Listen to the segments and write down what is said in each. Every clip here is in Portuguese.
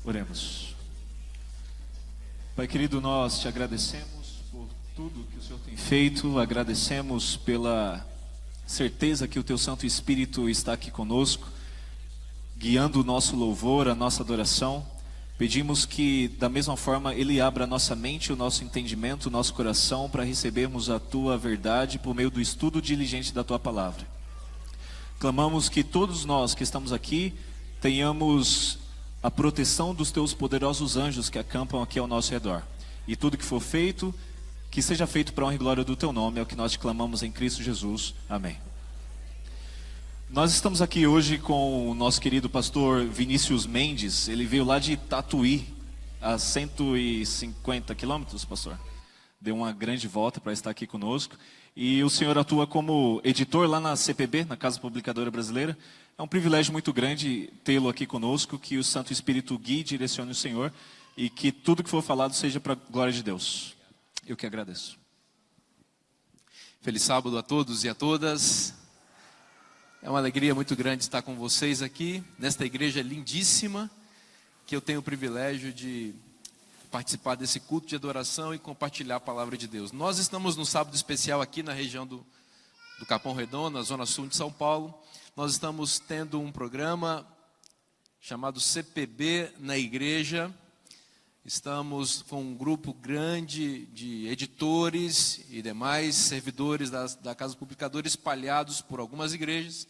Oremos. Pai querido, nós te agradecemos por tudo que o Senhor tem feito, agradecemos pela certeza que o Teu Santo Espírito está aqui conosco, guiando o nosso louvor, a nossa adoração. Pedimos que, da mesma forma, Ele abra a nossa mente, o nosso entendimento, o nosso coração, para recebermos a Tua verdade por meio do estudo diligente da Tua Palavra. Clamamos que todos nós que estamos aqui tenhamos a proteção dos Teus poderosos anjos que acampam aqui ao nosso redor. E tudo que for feito, que seja feito para a honra e glória do Teu nome, é o que nós te clamamos em Cristo Jesus. Amém. Nós estamos aqui hoje com o nosso querido pastor Vinícius Mendes. Ele veio lá de Tatuí, a 150 quilômetros, pastor. Deu uma grande volta para estar aqui conosco. E o senhor atua como editor lá na CPB, na Casa Publicadora Brasileira. É um privilégio muito grande tê-lo aqui conosco, que o Santo Espírito guie e direcione o Senhor e que tudo que for falado seja para a glória de Deus. Eu que agradeço. Feliz sábado a todos e a todas. É uma alegria muito grande estar com vocês aqui, nesta igreja lindíssima, que eu tenho o privilégio de participar desse culto de adoração e compartilhar a palavra de Deus. Nós estamos num sábado especial aqui na região do Capão Redondo, na zona sul de São Paulo. Nós estamos tendo um programa chamado CPB na igreja. Estamos com um grupo grande de editores e demais servidores da Casa Publicadora espalhados por algumas igrejas.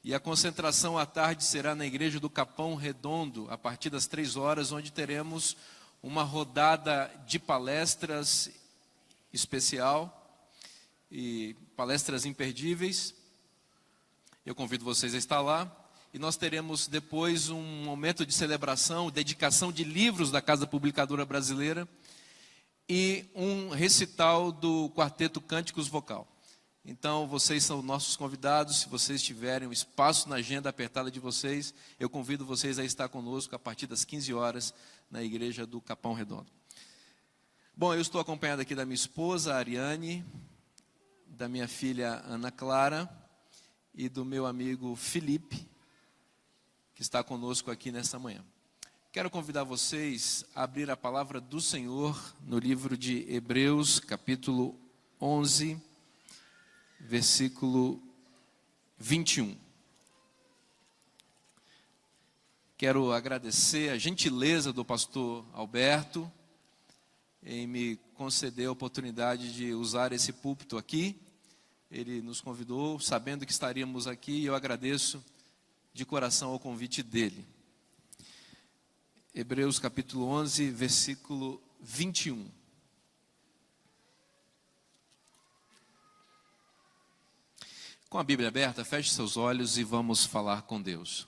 E a concentração à tarde será na igreja do Capão Redondo, a partir das 3 horas, onde teremos uma rodada de palestras especial e palestras imperdíveis. Eu convido vocês a estar lá. E nós teremos depois um momento de celebração, dedicação de livros da Casa Publicadora Brasileira e um recital do Quarteto Cânticos Vocal. Então, vocês são nossos convidados. Se vocês tiverem um espaço na agenda apertada de vocês, eu convido vocês a estar conosco a partir das 15 horas na igreja do Capão Redondo. Bom, eu estou acompanhado aqui da minha esposa, Ariane, da minha filha Ana Clara e do meu amigo Felipe, que está conosco aqui nesta manhã. Quero convidar vocês a abrir a palavra do Senhor no livro de Hebreus, capítulo 11, versículo 21. Quero agradecer a gentileza do pastor Alberto em me conceder a oportunidade de usar esse púlpito aqui. Ele nos convidou, sabendo que estaríamos aqui, e eu agradeço de coração ao convite dele. Hebreus capítulo 11, versículo 21. Com a Bíblia aberta, feche seus olhos e vamos falar com Deus.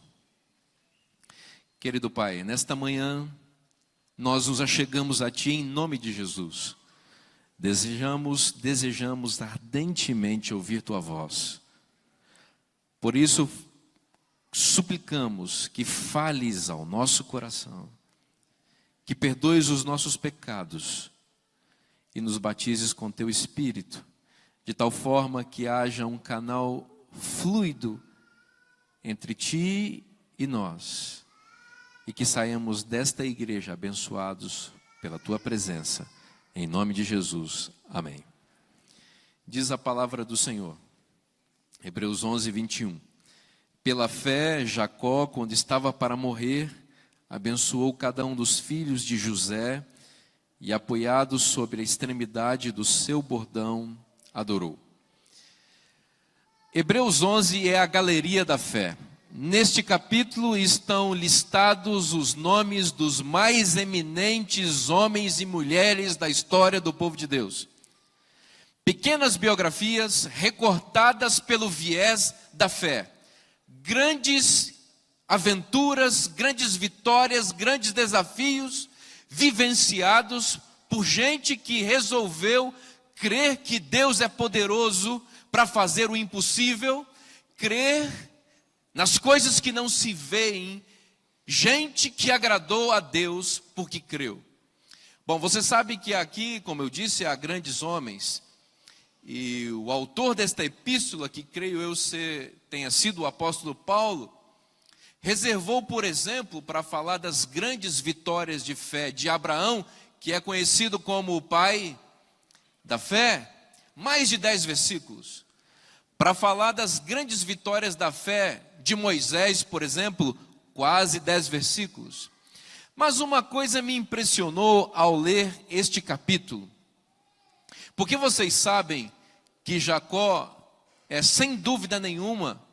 Querido Pai, nesta manhã, nós nos achegamos a Ti em nome de Jesus. Desejamos ardentemente ouvir Tua voz. Por isso, suplicamos que fales ao nosso coração, que perdoes os nossos pecados e nos batizes com Teu Espírito, de tal forma que haja um canal fluido entre Ti e nós, e que saiamos desta igreja abençoados pela Tua presença, em nome de Jesus, amém. Diz a palavra do Senhor, Hebreus 11, 21. Pela fé, Jacó, quando estava para morrer, abençoou cada um dos filhos de José e, apoiado sobre a extremidade do seu bordão, adorou. Hebreus 11 é a galeria da fé. Neste capítulo estão listados os nomes dos mais eminentes homens e mulheres da história do povo de Deus. Pequenas biografias recortadas pelo viés da fé. Grandes aventuras, grandes vitórias, grandes desafios vivenciados por gente que resolveu crer que Deus é poderoso para fazer o impossível, crer nas coisas que não se veem, gente que agradou a Deus porque creu. Bom, você sabe que aqui, como eu disse, há grandes homens, e o autor desta epístola, que creio eu tenha sido o apóstolo Paulo, reservou, por exemplo, para falar das grandes vitórias de fé de Abraão, que é conhecido como o pai da fé, mais de 10 versículos. Para falar das grandes vitórias da fé de Moisés, por exemplo, quase 10 versículos. Mas uma coisa me impressionou ao ler este capítulo, porque vocês sabem que Jacó é, sem dúvida nenhuma,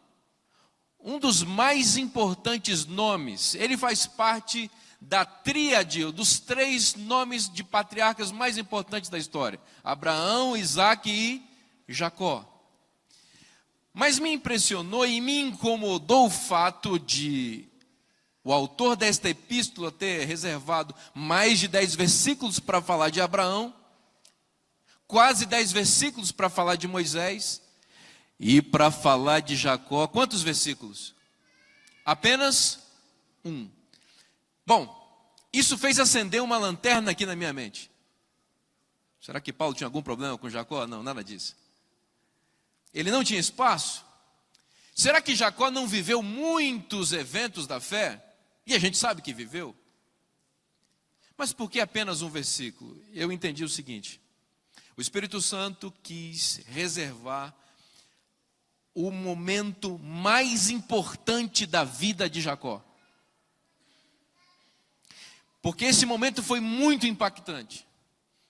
um dos mais importantes nomes. Ele faz parte da tríade, dos 3 nomes de patriarcas mais importantes da história: Abraão, Isaque e Jacó. Mas me impressionou e me incomodou o fato de o autor desta epístola ter reservado mais de 10 versículos para falar de Abraão, quase 10 versículos para falar de Moisés, e para falar de Jacó, quantos versículos? Apenas 1. Bom, isso fez acender uma lanterna aqui na minha mente. Será que Paulo tinha algum problema com Jacó? Não, nada disso. Ele não tinha espaço? Será que Jacó não viveu muitos eventos da fé? E a gente sabe que viveu. Mas por que apenas um versículo? Eu entendi o seguinte: o Espírito Santo quis reservar o momento mais importante da vida de Jacó. Porque esse momento foi muito impactante.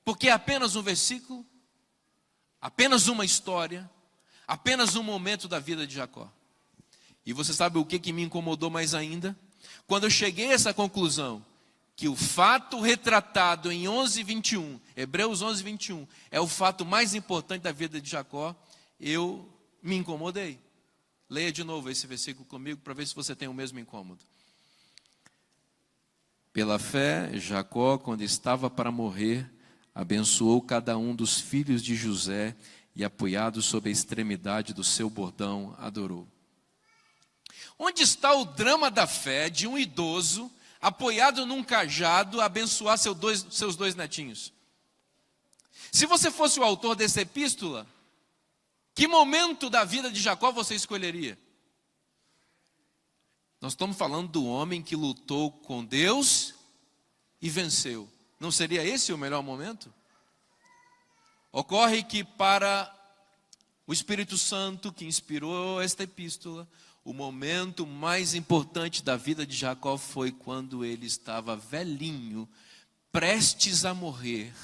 Porque é apenas um versículo, apenas uma história, apenas um momento da vida de Jacó. E você sabe o que me incomodou mais ainda? Quando eu cheguei a essa conclusão, que o fato retratado em 11:21, Hebreus 11:21, é o fato mais importante da vida de Jacó, eu me incomodei. Leia de novo esse versículo comigo para ver se você tem o mesmo incômodo. Pela fé, Jacó, quando estava para morrer, abençoou cada um dos filhos de José e, apoiado sob a extremidade do seu bordão, adorou. Onde está o drama da fé de um idoso apoiado num cajado abençoar seus dois netinhos? Se você fosse o autor dessa epístola, que momento da vida de Jacó você escolheria? Nós estamos falando do homem que lutou com Deus e venceu. Não seria esse o melhor momento? Ocorre que para o Espírito Santo que inspirou esta epístola, o momento mais importante da vida de Jacó foi quando ele estava velhinho, prestes a morrer,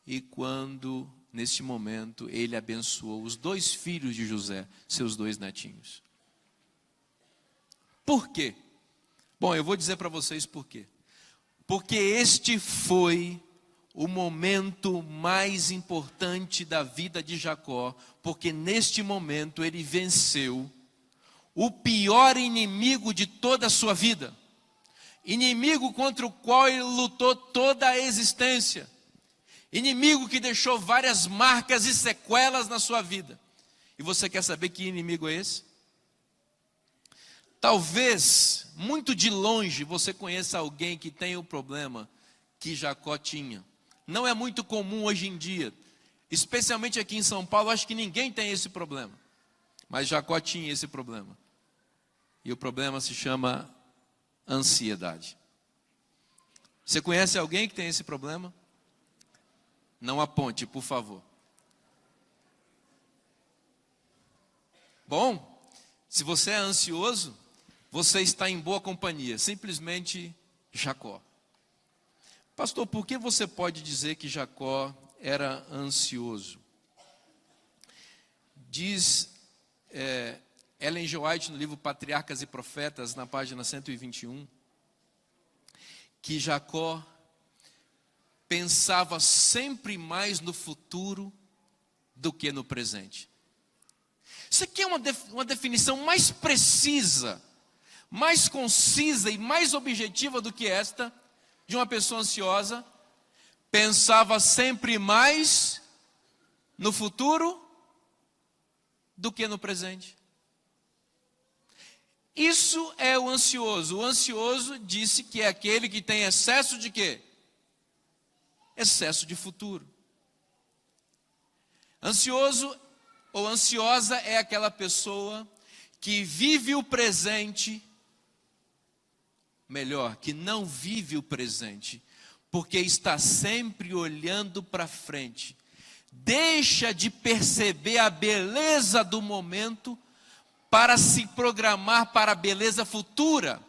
e quando, neste momento, ele abençoou os 2 filhos de José, seus 2 netinhos. Por quê? Bom, eu vou dizer para vocês por quê. Porque este foi o momento mais importante da vida de Jacó, porque neste momento ele venceu o pior inimigo de toda a sua vida, inimigo contra o qual ele lutou toda a existência, inimigo que deixou várias marcas e sequelas na sua vida. E você quer saber que inimigo é esse? Talvez, muito de longe, você conheça alguém que tem o problema que Jacó tinha. Não é muito comum hoje em dia, especialmente aqui em São Paulo, acho que ninguém tem esse problema. Mas Jacó tinha esse problema. E o problema se chama ansiedade. Você conhece alguém que tem esse problema? Não aponte, por favor. Bom, se você é ansioso, você está em boa companhia, simplesmente Jacó. Pastor, por que você pode dizer que Jacó era ansioso? Diz Ellen G. White no livro Patriarcas e Profetas, na página 121, que Jacó pensava sempre mais no futuro do que no presente. Isso aqui é uma definição mais precisa, mais concisa e mais objetiva do que esta, de uma pessoa ansiosa. Pensava sempre mais no futuro do que no presente. Isso é o ansioso. O ansioso disse que é aquele que tem excesso de quê? Excesso de futuro. Ansioso ou ansiosa é aquela pessoa que vive o presente melhor, que não vive o presente, porque está sempre olhando para frente, deixa de perceber a beleza do momento para se programar para a beleza futura.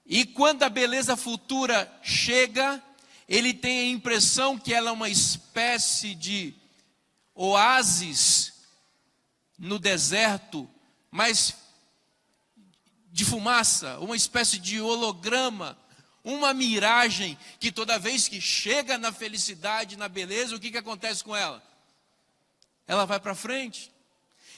E quando a beleza futura chega, ele tem a impressão que ela é uma espécie de oásis no deserto, mas de fumaça, uma espécie de holograma, uma miragem que toda vez que chega na felicidade, na beleza, o que acontece com ela? Ela vai para frente.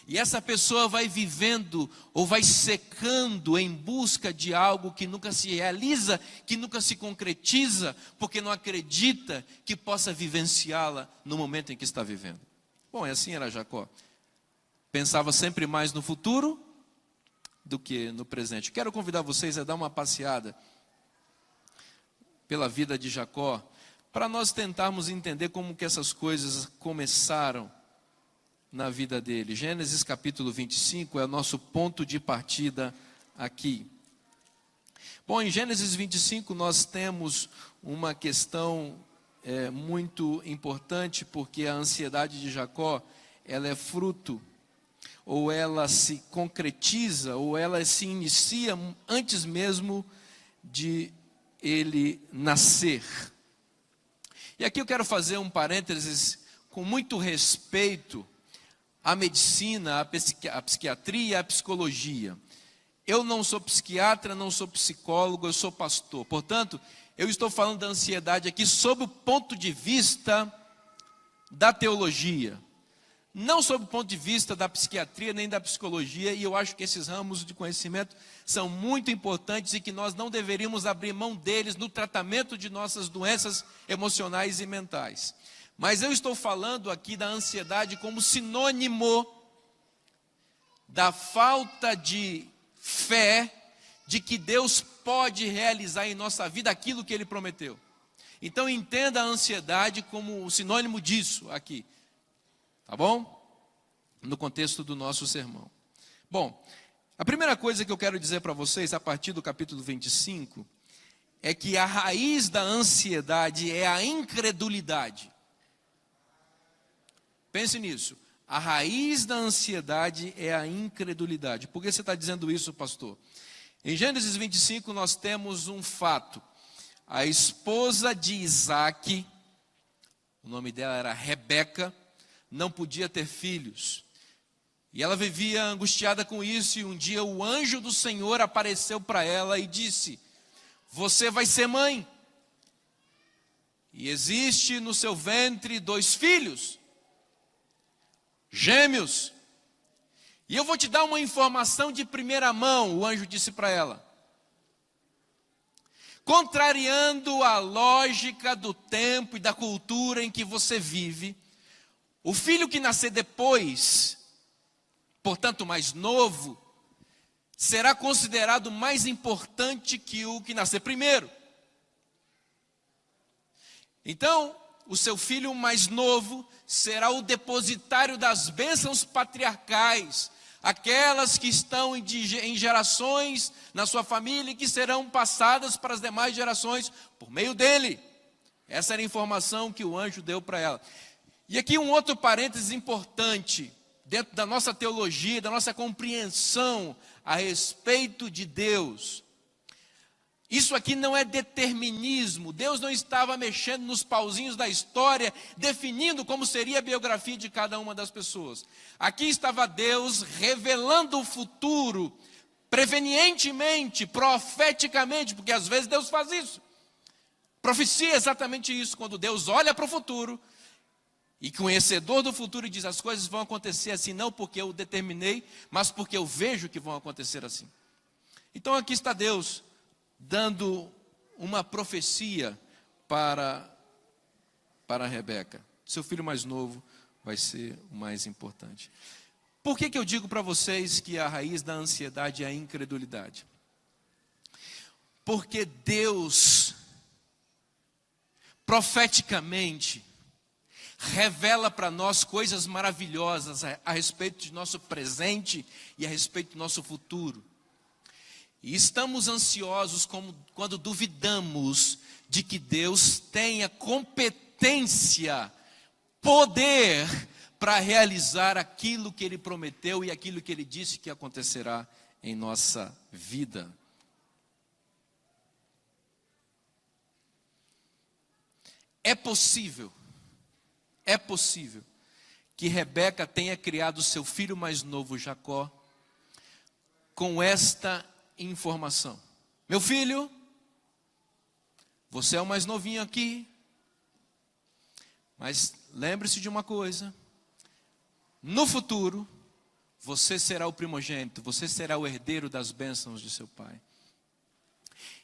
E essa pessoa vai vivendo ou vai secando em busca de algo que nunca se realiza, que nunca se concretiza, porque não acredita que possa vivenciá-la no momento em que está vivendo. Bom, assim era Jacó. Pensava sempre mais no futuro do que no presente. Quero convidar vocês a dar uma passeada pela vida de Jacó, para nós tentarmos entender como que essas coisas começaram na vida dele. Gênesis capítulo 25 é o nosso ponto de partida aqui. Bom, em Gênesis 25 nós temos uma questão muito importante, porque a ansiedade de Jacó, ela é fruto, ou ela se concretiza, ou ela se inicia antes mesmo de ele nascer. E aqui eu quero fazer um parênteses com muito respeito à medicina, à psiquiatria, à psicologia. Eu não sou psiquiatra, não sou psicólogo, eu sou pastor. Portanto, eu estou falando da ansiedade aqui sob o ponto de vista da teologia. Não sob o ponto de vista da psiquiatria nem da psicologia, e eu acho que esses ramos de conhecimento são muito importantes e que nós não deveríamos abrir mão deles no tratamento de nossas doenças emocionais e mentais. Mas eu estou falando aqui da ansiedade como sinônimo da falta de fé de que Deus pode realizar em nossa vida aquilo que Ele prometeu. Então entenda a ansiedade como o sinônimo disso aqui. Tá bom? No contexto do nosso sermão. Bom, a primeira coisa que eu quero dizer para vocês, a partir do capítulo 25, é que a raiz da ansiedade é a incredulidade. Pense nisso. A raiz da ansiedade é a incredulidade. Por que você está dizendo isso, pastor? Em Gênesis 25 nós temos um fato. A esposa de Isaac, o nome dela era Rebeca, não podia ter filhos. E ela vivia angustiada com isso, e um dia o anjo do Senhor apareceu para ela e disse: você vai ser mãe. E existe no seu ventre 2 filhos, gêmeos. E eu vou te dar uma informação de primeira mão, o anjo disse para ela. Contrariando a lógica do tempo e da cultura em que você vive, o filho que nascer depois, portanto mais novo, será considerado mais importante que o que nascer primeiro. Então, o seu filho mais novo será o depositário das bênçãos patriarcais, aquelas que estão em gerações na sua família e que serão passadas para as demais gerações por meio dele. Essa era a informação que o anjo deu para ela. E aqui um outro parênteses importante, dentro da nossa teologia, da nossa compreensão a respeito de Deus. Isso aqui não é determinismo. Deus não estava mexendo nos pauzinhos da história, definindo como seria a biografia de cada uma das pessoas. Aqui estava Deus revelando o futuro, prevenientemente, profeticamente, porque às vezes Deus faz isso. Profecia é exatamente isso, quando Deus olha para o futuro, e conhecedor do futuro, diz: as coisas vão acontecer assim, não porque eu determinei, mas porque eu vejo que vão acontecer assim. Então aqui está Deus dando uma profecia para Rebeca. Seu filho mais novo vai ser o mais importante. Por que eu digo para vocês que a raiz da ansiedade é a incredulidade? Porque Deus, profeticamente, revela para nós coisas maravilhosas a respeito de nosso presente e a respeito do nosso futuro. E estamos ansiosos quando duvidamos de que Deus tenha competência, poder para realizar aquilo que Ele prometeu e aquilo que Ele disse que acontecerá em nossa vida. É possível que Rebeca tenha criado seu filho mais novo, Jacó, com esta informação: meu filho, você é o mais novinho aqui, mas lembre-se de uma coisa: no futuro, você será o primogênito, você será o herdeiro das bênçãos de seu pai.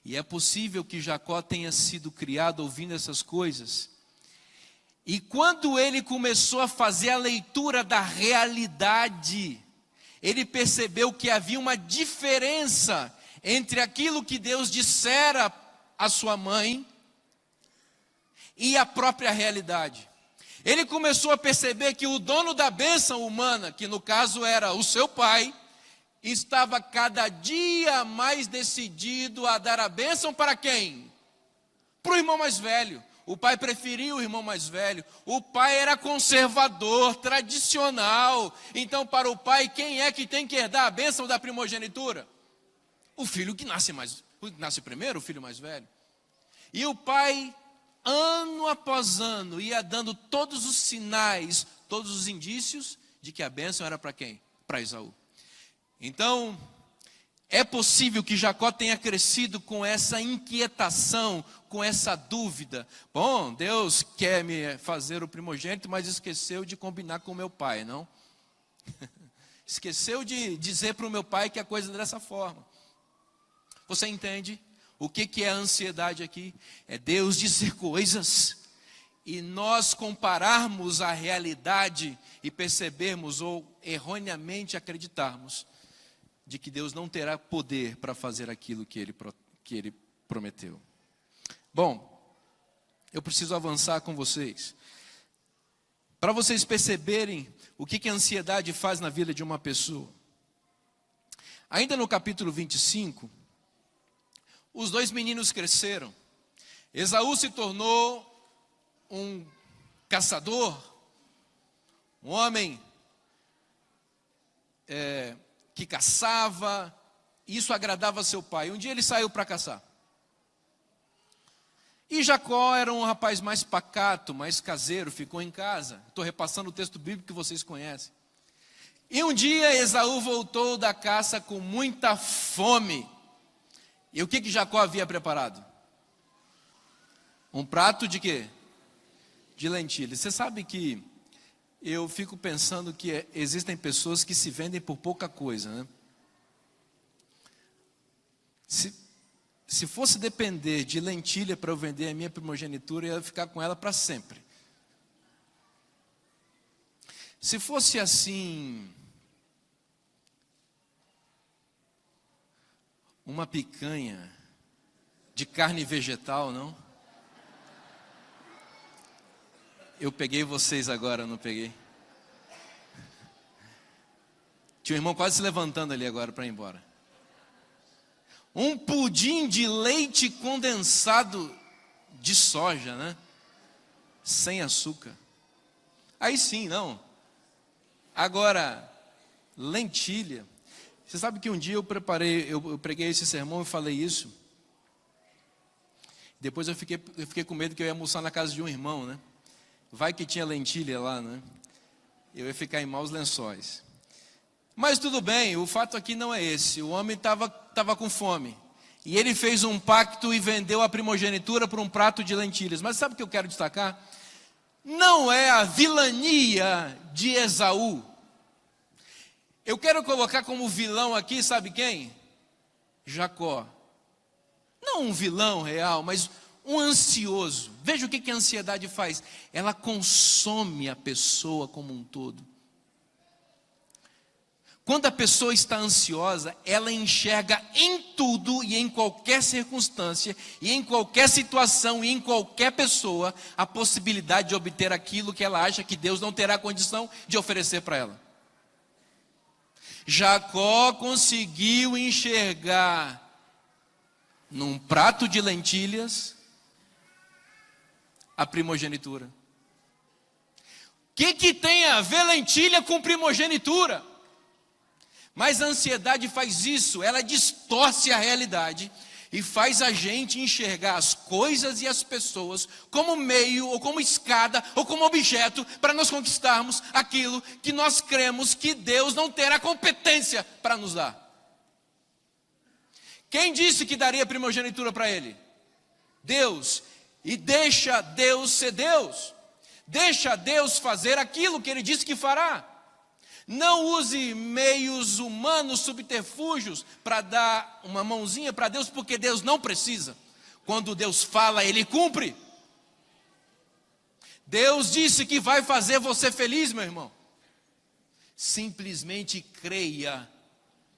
E é possível que Jacó tenha sido criado ouvindo essas coisas. E quando ele começou a fazer a leitura da realidade, ele percebeu que havia uma diferença entre aquilo que Deus dissera à sua mãe e a própria realidade. Ele começou a perceber que o dono da bênção humana, que no caso era o seu pai, estava cada dia mais decidido a dar a bênção para quem? Para o irmão mais velho. O pai preferia o irmão mais velho. O pai era conservador, tradicional. Então, para o pai, quem é que tem que herdar a bênção da primogenitura? O filho que nasce primeiro, o filho mais velho. E o pai, ano após ano, ia dando todos os sinais, todos os indícios de que a bênção era para quem? Para Esaú. Então, é possível que Jacó tenha crescido com essa inquietação, com essa dúvida. Bom, Deus quer me fazer o primogênito, mas esqueceu de combinar com o meu pai, não? Esqueceu de dizer para o meu pai que a coisa é dessa forma. Você entende o que é a ansiedade aqui? É Deus dizer coisas e nós compararmos a realidade e percebermos ou erroneamente acreditarmos de que Deus não terá poder para fazer aquilo que ele prometeu. Bom, eu preciso avançar com vocês. Para vocês perceberem o que a ansiedade faz na vida de uma pessoa. Ainda no capítulo 25, os dois meninos cresceram. Esaú se tornou um caçador, um homem que caçava, e isso agradava seu pai. Um dia ele saiu para caçar. E Jacó era um rapaz mais pacato, mais caseiro, ficou em casa. Estou repassando o texto bíblico que vocês conhecem. E um dia Esaú voltou da caça com muita fome. E o que Jacó havia preparado? Um prato de quê? De lentilhas. Você sabe que eu fico pensando que existem pessoas que se vendem por pouca coisa, né? Se fosse depender de lentilha para eu vender a minha primogenitura, eu ia ficar com ela para sempre. Se fosse assim, uma picanha de carne vegetal, não? Eu peguei vocês agora, não peguei? Tinha um irmão quase se levantando ali agora para ir embora. Um pudim de leite condensado de soja, né? Sem açúcar. Aí sim, não. Agora, lentilha. Você sabe que um dia eu preguei esse sermão e falei isso. Depois eu fiquei com medo que eu ia almoçar na casa de um irmão, né? Vai que tinha lentilha lá, né? Eu ia ficar em maus lençóis. Mas tudo bem, o fato aqui não é esse. O homem estava com fome. E ele fez um pacto e vendeu a primogenitura por um prato de lentilhas. Mas sabe o que eu quero destacar? Não é a vilania de Esaú. Eu quero colocar como vilão aqui, sabe quem? Jacó. Não um vilão real, mas um ansioso. Veja o que a ansiedade faz. Ela consome a pessoa como um todo. Quando a pessoa está ansiosa, ela enxerga em tudo e em qualquer circunstância, e em qualquer situação, e em qualquer pessoa, a possibilidade de obter aquilo que ela acha que Deus não terá condição de oferecer para ela. Jacó conseguiu enxergar num prato de lentilhas a primogenitura. O que tem a ver lentilha com primogenitura? Mas a ansiedade faz isso, ela distorce a realidade e faz a gente enxergar as coisas e as pessoas como meio, ou como escada, ou como objeto para nós conquistarmos aquilo que nós cremos que Deus não terá competência para nos dar. Quem disse que daria primogenitura para ele? Deus. E deixa Deus ser Deus. Deixa Deus fazer aquilo que Ele disse que fará. Não use meios humanos, subterfúgios, para dar uma mãozinha para Deus, porque Deus não precisa. Quando Deus fala, Ele cumpre. Deus disse que vai fazer você feliz, meu irmão. Simplesmente creia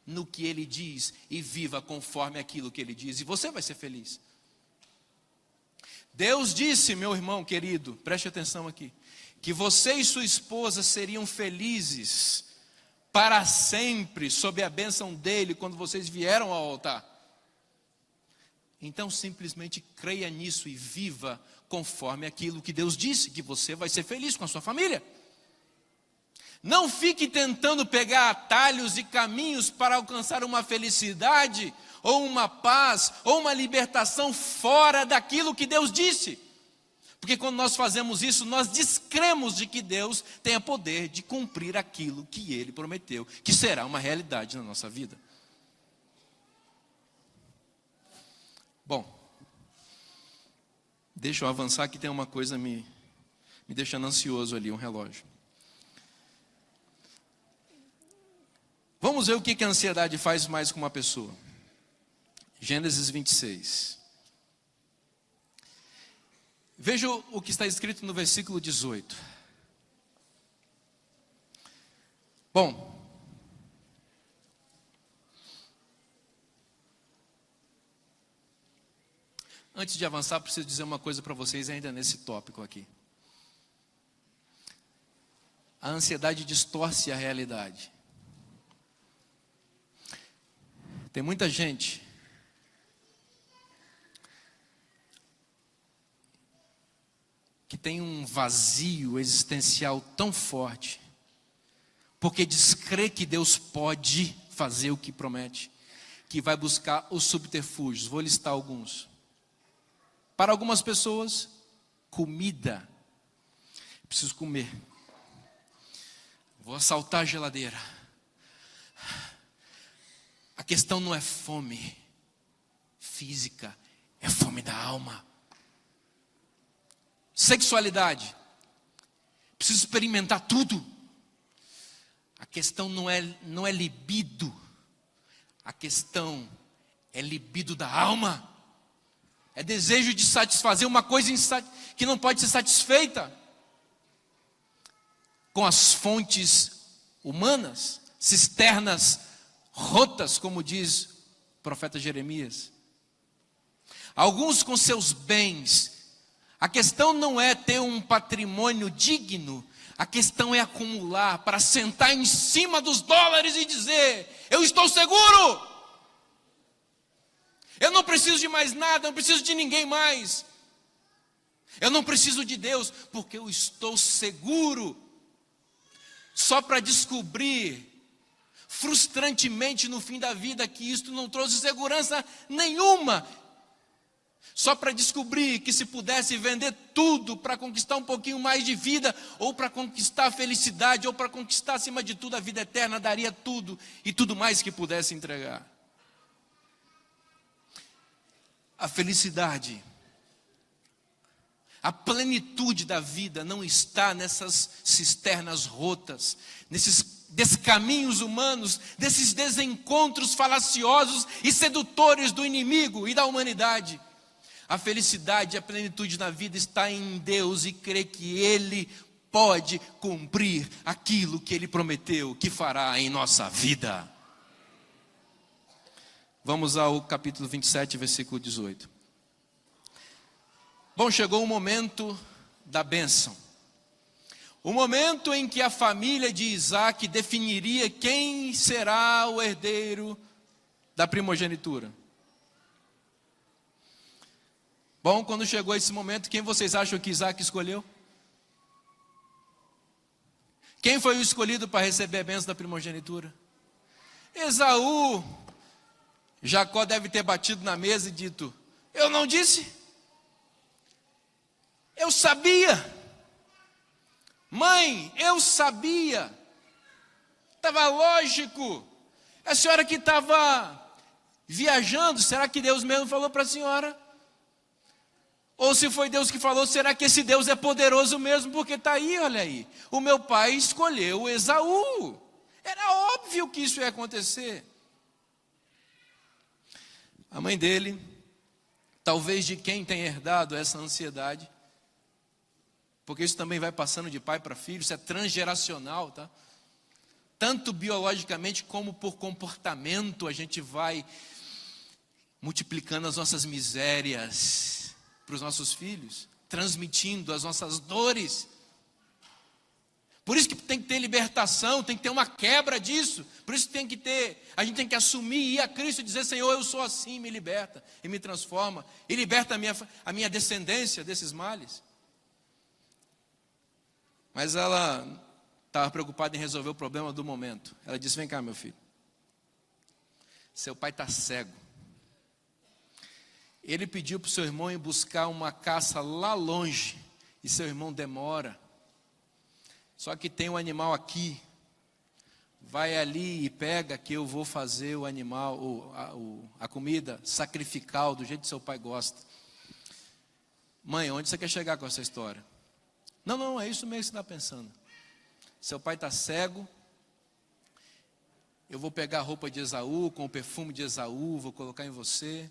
no que Ele diz e viva conforme aquilo que Ele diz, e você vai ser feliz. Deus disse, meu irmão querido, preste atenção aqui, que você e sua esposa seriam felizes para sempre sob a bênção dEle quando vocês vieram ao altar. Então simplesmente creia nisso e viva conforme aquilo que Deus disse, que você vai ser feliz com a sua família. Não fique tentando pegar atalhos e caminhos para alcançar uma felicidade, ou uma paz, ou uma libertação fora daquilo que Deus disse. Porque quando nós fazemos isso, nós descremos de que Deus tenha poder de cumprir aquilo que Ele prometeu, que será uma realidade na nossa vida. Bom, deixa eu avançar que tem uma coisa me deixando ansioso ali, um relógio. Vamos ver o que a ansiedade faz mais com uma pessoa. Gênesis 26. Veja o que está escrito no versículo 18. Bom, antes de avançar, preciso dizer uma coisa para vocês ainda nesse tópico aqui. A ansiedade distorce a realidade. Tem muita gente que tem um vazio existencial tão forte, porque descrê que Deus pode fazer o que promete, que vai buscar os subterfúgios. Vou listar alguns. Para algumas pessoas, comida. Preciso comer. Vou assaltar a geladeira. A questão não é fome física, é fome da alma. Sexualidade. Preciso experimentar tudo. A questão não é libido. A questão é libido da alma. É desejo de satisfazer uma coisa que não pode ser satisfeita com as fontes humanas, cisternas rotas, como diz o profeta Jeremias. Alguns com seus bens. A questão não é ter um patrimônio digno, a questão é acumular para sentar em cima dos dólares e dizer: eu estou seguro, eu não preciso de mais nada, eu não preciso de ninguém mais, eu não preciso de Deus, porque eu estou seguro. Só para descobrir frustrantemente no fim da vida que isto não trouxe segurança nenhuma. Só para descobrir que se pudesse vender tudo para conquistar um pouquinho mais de vida, ou para conquistar a felicidade, ou para conquistar acima de tudo a vida eterna, daria tudo e tudo mais que pudesse entregar. A felicidade, a plenitude da vida não está nessas cisternas rotas, nesses descaminhos humanos, desses desencontros falaciosos e sedutores do inimigo e da humanidade. A felicidade e a plenitude na vida está em Deus e crer que Ele pode cumprir aquilo que Ele prometeu que fará em nossa vida. Vamos ao capítulo 27, versículo 18. Bom, chegou o momento da bênção. O momento em que a família de Isaac definiria quem será o herdeiro da primogenitura. Bom, quando chegou esse momento, quem vocês acham que Isaac escolheu? Quem foi o escolhido para receber a bênção da primogenitura? Esaú. Jacó deve ter batido na mesa e dito: eu não disse? Eu sabia. Mãe, eu sabia. Estava lógico. A senhora que estava viajando, será que Deus mesmo falou para a senhora? Ou se foi Deus que falou, será que esse Deus é poderoso mesmo? Porque está aí, olha aí. O meu pai escolheu Esaú. Era óbvio que isso ia acontecer. A mãe dele, talvez de quem tem herdado essa ansiedade, porque isso também vai passando de pai para filho, isso é transgeracional, tá? Tanto biologicamente como por comportamento, a gente vai multiplicando as nossas misérias para os nossos filhos, transmitindo as nossas dores. Por isso que tem que ter libertação, tem que ter uma quebra disso. Por isso a gente tem que assumir e ir a Cristo e dizer: Senhor, eu sou assim, me liberta e me transforma, e liberta a minha descendência desses males. Mas ela estava preocupada em resolver o problema do momento. Ela disse: vem cá, meu filho, seu pai está cego. Ele pediu para o seu irmão ir buscar uma caça lá longe, e seu irmão demora. Só que tem um animal aqui, vai ali e pega, que eu vou fazer o animal, a comida sacrificial do jeito que seu pai gosta. Mãe, onde você quer chegar com essa história? Não, é isso mesmo que você está pensando. Seu pai está cego, eu vou pegar a roupa de Esaú, com o perfume de Esaú, vou colocar em você.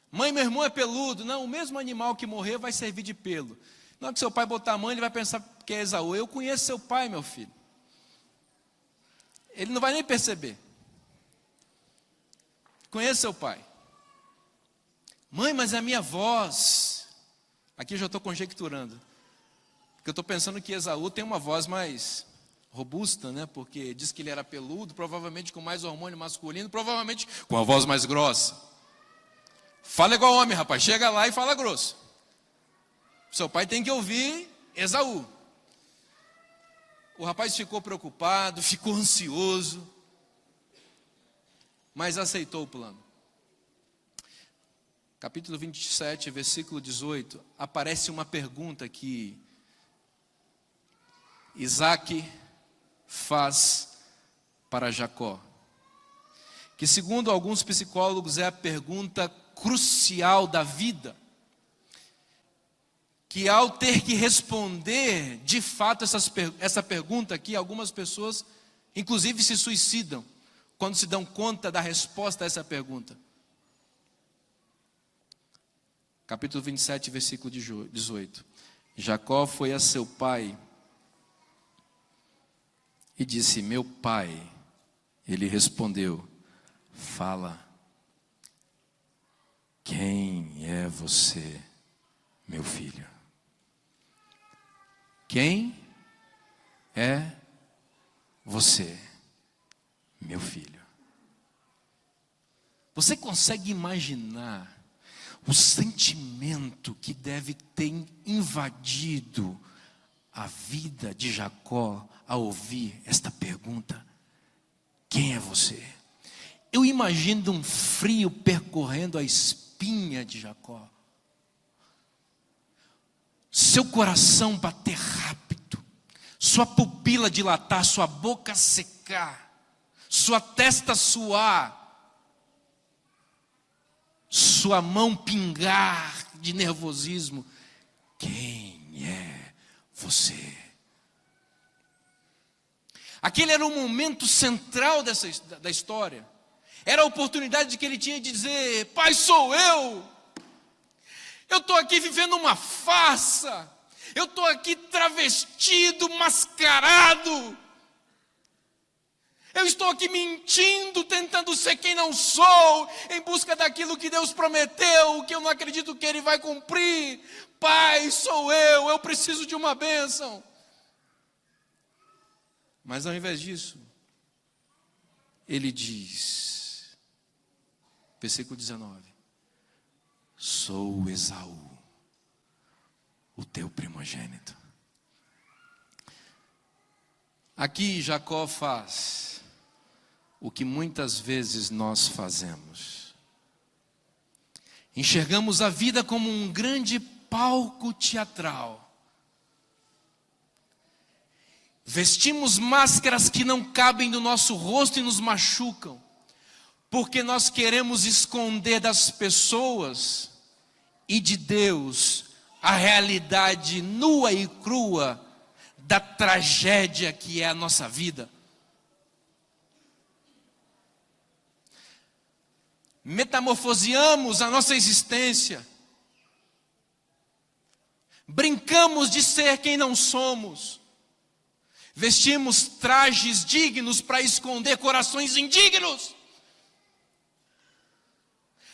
Mãe, meu irmão é peludo. Não, o mesmo animal que morrer vai servir de pelo. Na hora que seu pai botar a mão, ele vai pensar que é Esaú. Eu conheço seu pai, meu filho. Ele não vai nem perceber. Conheço seu pai. Mãe, mas a minha voz. Aqui eu já estou conjecturando. Porque eu estou pensando que Esaú tem uma voz mais robusta, né? Porque diz que ele era peludo, provavelmente com mais hormônio masculino, provavelmente com a voz mais grossa. Fala igual homem, rapaz. Chega lá e fala grosso. Seu pai tem que ouvir Esaú. O rapaz ficou preocupado, ficou ansioso, mas aceitou o plano. Capítulo 27, versículo 18, aparece uma pergunta que Isaac faz para Jacó, que segundo alguns psicólogos é a pergunta crucial da vida, que ao ter que responder de fato essa pergunta aqui, algumas pessoas inclusive se suicidam quando se dão conta da resposta a essa pergunta. Capítulo 27, versículo 18. Jacó foi a seu pai e disse: meu pai. Ele respondeu: fala. Quem é você, meu filho? Quem é você, meu filho? Você consegue imaginar o sentimento que deve ter invadido a vida de Jacó ao ouvir esta pergunta? Quem é você? Eu imagino um frio percorrendo a espinha de Jacó. Seu coração bater rápido, sua pupila dilatar, sua boca secar, sua testa suar, sua mão pingar de nervosismo. Quem é você? Aquele era o momento central da história. Era a oportunidade que ele tinha de dizer: pai, sou eu. Eu estou aqui vivendo uma farsa. Eu estou aqui travestido, mascarado. Eu estou aqui mentindo, tentando ser quem não sou, em busca daquilo que Deus prometeu, que eu não acredito que Ele vai cumprir. Pai, sou eu preciso de uma bênção. Mas ao invés disso, ele diz, versículo 19: sou Esaú, o teu primogênito. Aqui Jacó faz o que muitas vezes nós fazemos. Enxergamos a vida como um grande palco teatral. Vestimos máscaras que não cabem no nosso rosto e nos machucam, porque nós queremos esconder das pessoas e de Deus a realidade nua e crua da tragédia que é a nossa vida. Metamorfoseamos a nossa existência. Brincamos de ser quem não somos. Vestimos trajes dignos para esconder corações indignos.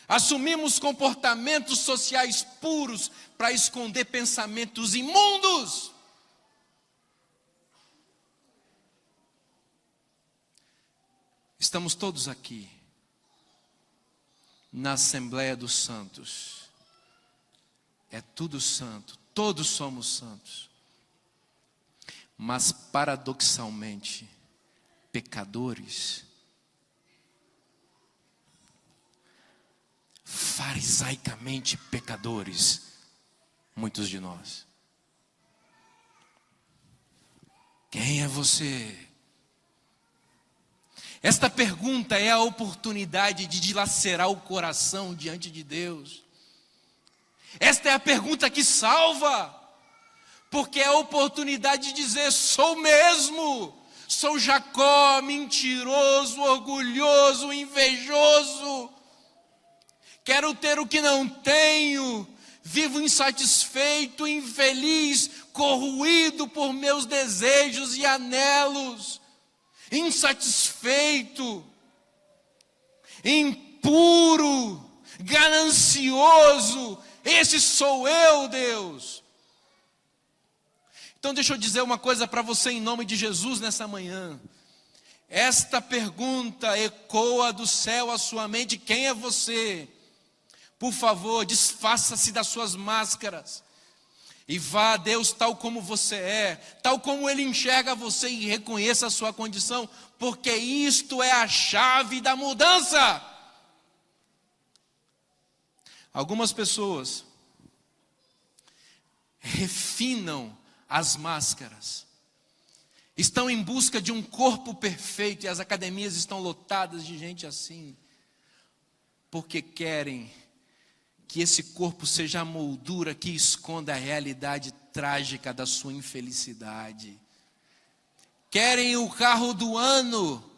Assumimos comportamentos sociais puros para esconder pensamentos imundos. Estamos todos aqui na Assembleia dos Santos. É tudo santo, todos somos santos. Mas paradoxalmente, pecadores, farisaicamente pecadores, muitos de nós. Quem é você? Esta pergunta é a oportunidade de dilacerar o coração diante de Deus. Esta é a pergunta que salva, porque é a oportunidade de dizer: sou mesmo, sou Jacó, mentiroso, orgulhoso, invejoso. Quero ter o que não tenho, vivo insatisfeito, infeliz, corroído por meus desejos e anelos, insatisfeito, impuro, ganancioso. Esse sou eu, Deus. Então deixa eu dizer uma coisa para você em nome de Jesus nessa manhã. Esta pergunta ecoa do céu à sua mente: quem é você? Por favor, desfaça-se das suas máscaras e vá a Deus tal como você é, tal como Ele enxerga você, e reconheça a sua condição, porque isto é a chave da mudança. Algumas pessoas refinam as máscaras, estão em busca de um corpo perfeito, e as academias estão lotadas de gente assim, porque querem que esse corpo seja a moldura que esconda a realidade trágica da sua infelicidade. Querem o carro do ano,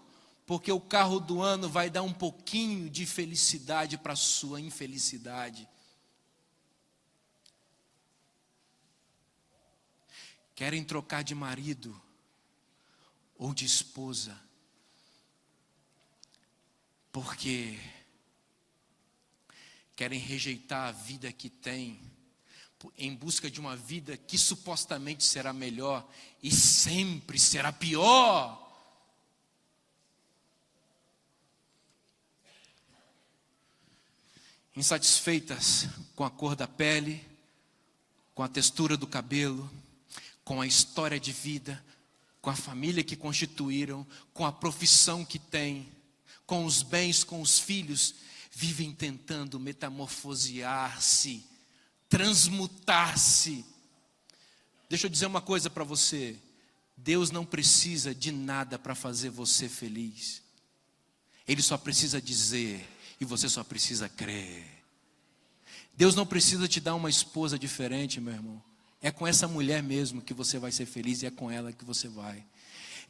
porque o carro do ano vai dar um pouquinho de felicidade para a sua infelicidade. Querem trocar de marido ou de esposa, porque querem rejeitar a vida que têm, em busca de uma vida que supostamente será melhor e sempre será pior. Insatisfeitas com a cor da pele, com a textura do cabelo, com a história de vida, com a família que constituíram, com a profissão que têm, com os bens, com os filhos, vivem tentando metamorfosear-se, transmutar-se. Deixa eu dizer uma coisa para você: Deus não precisa de nada para fazer você feliz. Ele só precisa dizer, e você só precisa crer. Deus não precisa te dar uma esposa diferente, meu irmão. É com essa mulher mesmo que você vai ser feliz, e é com ela que você vai.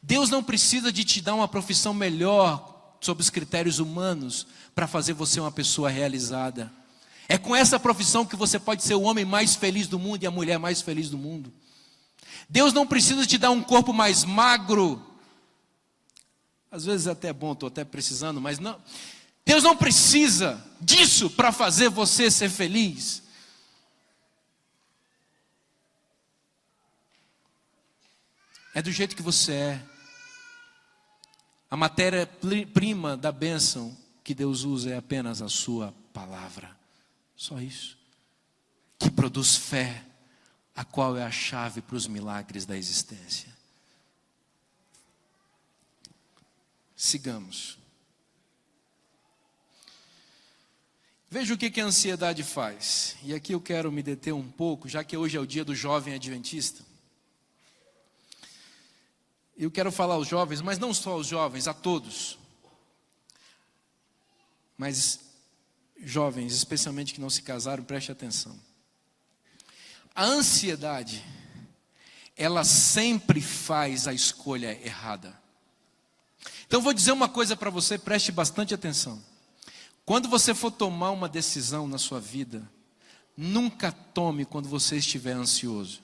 Deus não precisa de te dar uma profissão melhor sob os critérios humanos para fazer você uma pessoa realizada. É com essa profissão que você pode ser o homem mais feliz do mundo e a mulher mais feliz do mundo. Deus não precisa te dar um corpo mais magro. Às vezes até é bom, estou até precisando, mas não. Deus não precisa disso para fazer você ser feliz. É do jeito que você é. A matéria-prima da bênção que Deus usa é apenas a sua palavra. Só isso. Que produz fé, a qual é a chave para os milagres da existência. Sigamos. Veja o que a ansiedade faz. E aqui eu quero me deter um pouco, já que hoje é o dia do jovem adventista. Eu quero falar aos jovens, mas não só aos jovens, a todos. Mas jovens, especialmente que não se casaram, preste atenção. A ansiedade, ela sempre faz a escolha errada. Então vou dizer uma coisa para você, preste bastante atenção. Quando você for tomar uma decisão na sua vida, nunca tome quando você estiver ansioso.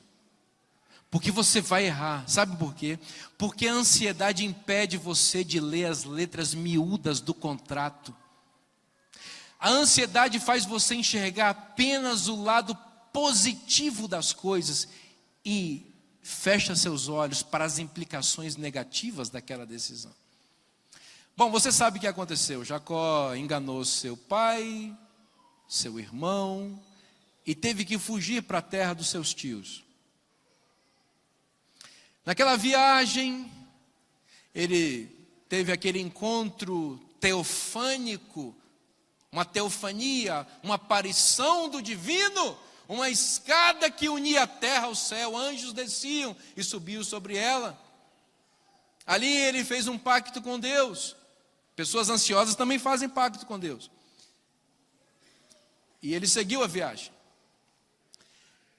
Porque você vai errar. Sabe por quê? Porque a ansiedade impede você de ler as letras miúdas do contrato. A ansiedade faz você enxergar apenas o lado positivo das coisas e fecha seus olhos para as implicações negativas daquela decisão. Bom, você sabe o que aconteceu. Jacó enganou seu pai, seu irmão, e teve que fugir para a terra dos seus tios. Naquela viagem, ele teve aquele encontro teofânico, uma teofania, uma aparição do divino, uma escada que unia a terra ao céu, anjos desciam e subiam sobre ela. Ali ele fez um pacto com Deus. Pessoas ansiosas também fazem pacto com Deus. E ele seguiu a viagem.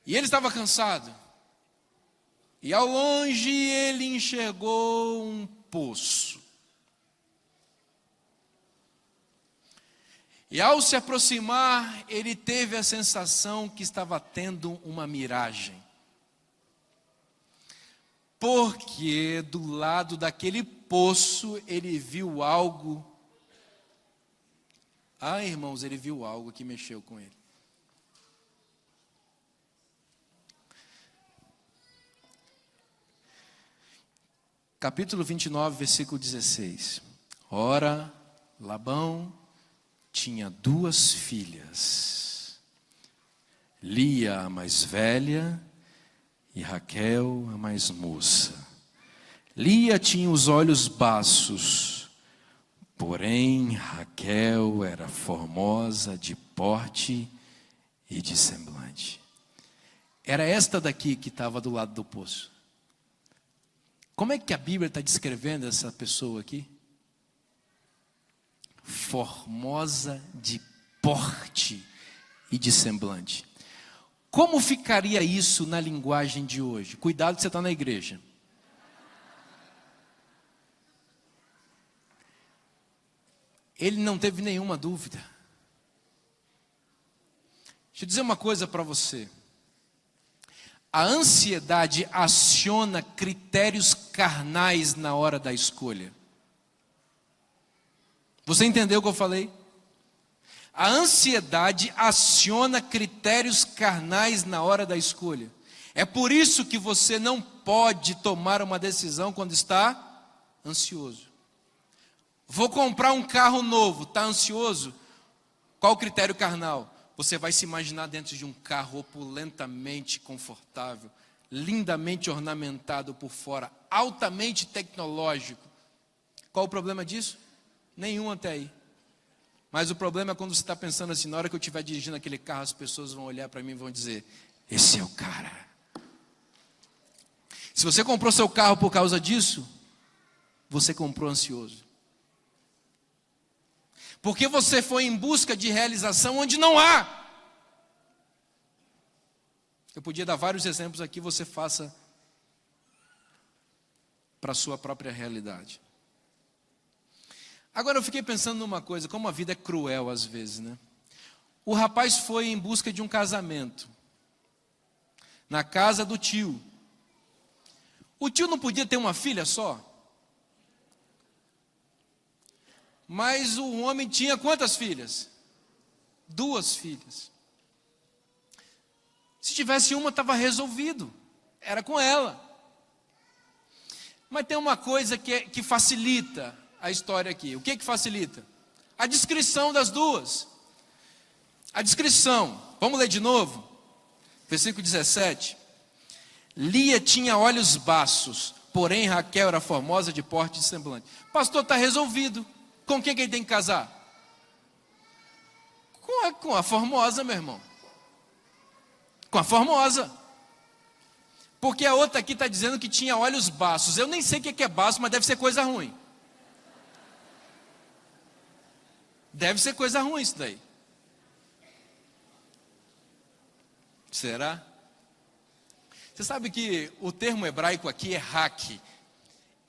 E ele estava cansado. E ao longe ele enxergou um poço. E ao se aproximar, ele teve a sensação que estava tendo uma miragem. Porque do lado daquele poço ele viu algo. Irmãos, ele viu algo que mexeu com ele. Capítulo 29, versículo 16. Ora, Labão tinha 2 filhas. Lia, a mais velha, e Raquel, a mais moça. Lia tinha os olhos baços, porém Raquel era formosa de porte e de semblante. Era esta daqui que estava do lado do poço. Como é que a Bíblia está descrevendo essa pessoa aqui? Formosa de porte e de semblante. Como ficaria isso na linguagem de hoje? Cuidado que você está na igreja. Ele não teve nenhuma dúvida. Deixa eu dizer uma coisa para você. A ansiedade aciona critérios carnais na hora da escolha. Você entendeu o que eu falei? A ansiedade aciona critérios carnais na hora da escolha. É por isso que você não pode tomar uma decisão quando está ansioso. Vou comprar um carro novo, está ansioso? Qual o critério carnal? Você vai se imaginar dentro de um carro opulentamente confortável, lindamente ornamentado por fora, altamente tecnológico. Qual o problema disso? Nenhum até aí. Mas o problema é quando você está pensando assim, na hora que eu estiver dirigindo aquele carro, as pessoas vão olhar para mim e vão dizer, esse é o cara. Se você comprou seu carro por causa disso, você comprou ansioso. Porque você foi em busca de realização onde não há. Eu podia dar vários exemplos aqui, você faça para a sua própria realidade. Agora eu fiquei pensando numa coisa, como a vida é cruel às vezes, né? O rapaz foi em busca de um casamento, na casa do tio. O tio não podia ter uma filha só? Mas o homem tinha quantas filhas? 2 filhas. Se tivesse uma, estava resolvido. Era com ela. Mas tem uma coisa que facilita a história aqui. O que facilita? A descrição das 2. A descrição, vamos ler de novo? Versículo 17. Lia tinha olhos baços, porém Raquel era formosa de porte e semblante. Pastor, está resolvido. Com quem que ele tem que casar? Com a formosa, meu irmão. Com a formosa. Porque a outra aqui está dizendo que tinha olhos baços. Eu nem sei o que é baço, mas deve ser coisa ruim. Deve ser coisa ruim isso daí. Será? Você sabe que o termo hebraico aqui é haki.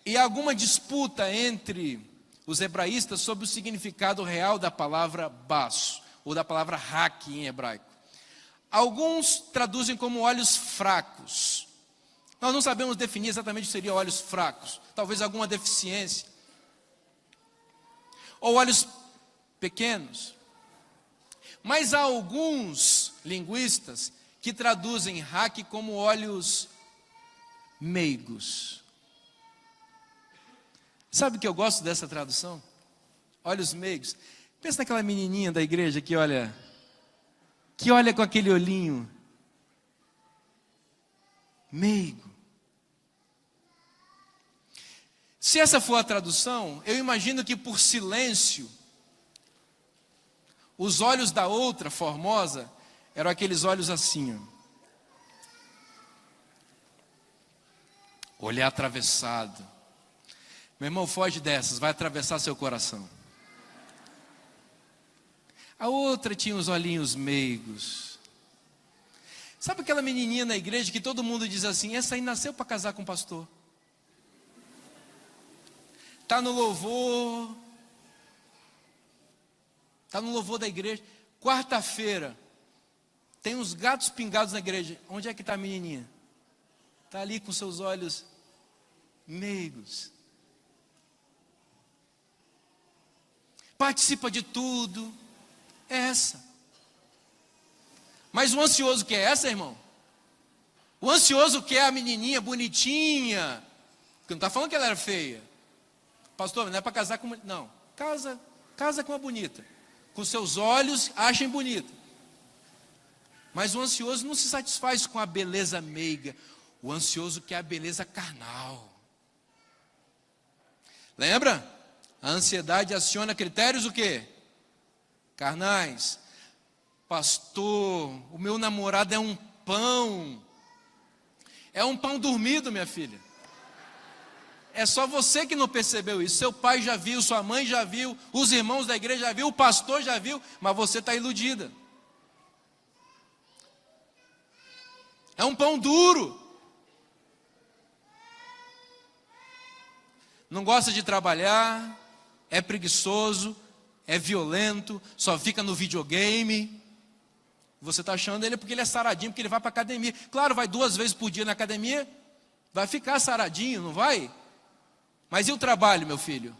E há alguma disputa entre os hebraístas sobre o significado real da palavra baço, ou da palavra haki em hebraico. Alguns traduzem como olhos fracos. Nós não sabemos definir exatamente o que seria olhos fracos. Talvez alguma deficiência. Ou olhos pequenos. Mas há alguns linguistas que traduzem haki como olhos meigos. Sabe que eu gosto dessa tradução? Olhos meigos. Pensa naquela menininha da igreja que olha com aquele olhinho meigo. Se essa for a tradução, eu imagino que por silêncio, os olhos da outra formosa eram aqueles olhos assim, ó. Olhar atravessado. Meu irmão, foge dessas, vai atravessar seu coração. A outra tinha os olhinhos meigos. Sabe aquela menininha na igreja que todo mundo diz assim, essa aí nasceu para casar com o pastor. Está no louvor da igreja. Quarta-feira, tem uns gatos pingados na igreja. Onde é que está a menininha? Está ali com seus olhos meigos. Participa de tudo. É essa. Mas o ansioso quer essa, irmão? O ansioso quer a menininha bonitinha. Porque não está falando que ela era feia. Pastor, não é para casar com... Não, casa com a bonita. Com seus olhos, achem bonita. Mas o ansioso não se satisfaz com a beleza meiga. O ansioso quer a beleza carnal. Lembra? A ansiedade aciona critérios o quê? Carnais. Pastor, o meu namorado é um pão. É um pão dormido, minha filha. É só você que não percebeu isso. Seu pai já viu, sua mãe já viu, os irmãos da igreja já viu, o pastor já viu, mas você está iludida. É um pão duro. Não gosta de trabalhar, é preguiçoso, é violento, só fica no videogame. Você está achando ele porque ele é saradinho, porque ele vai para a academia. Claro, vai 2 vezes por dia na academia, vai ficar saradinho, não vai? Mas e o trabalho, meu filho?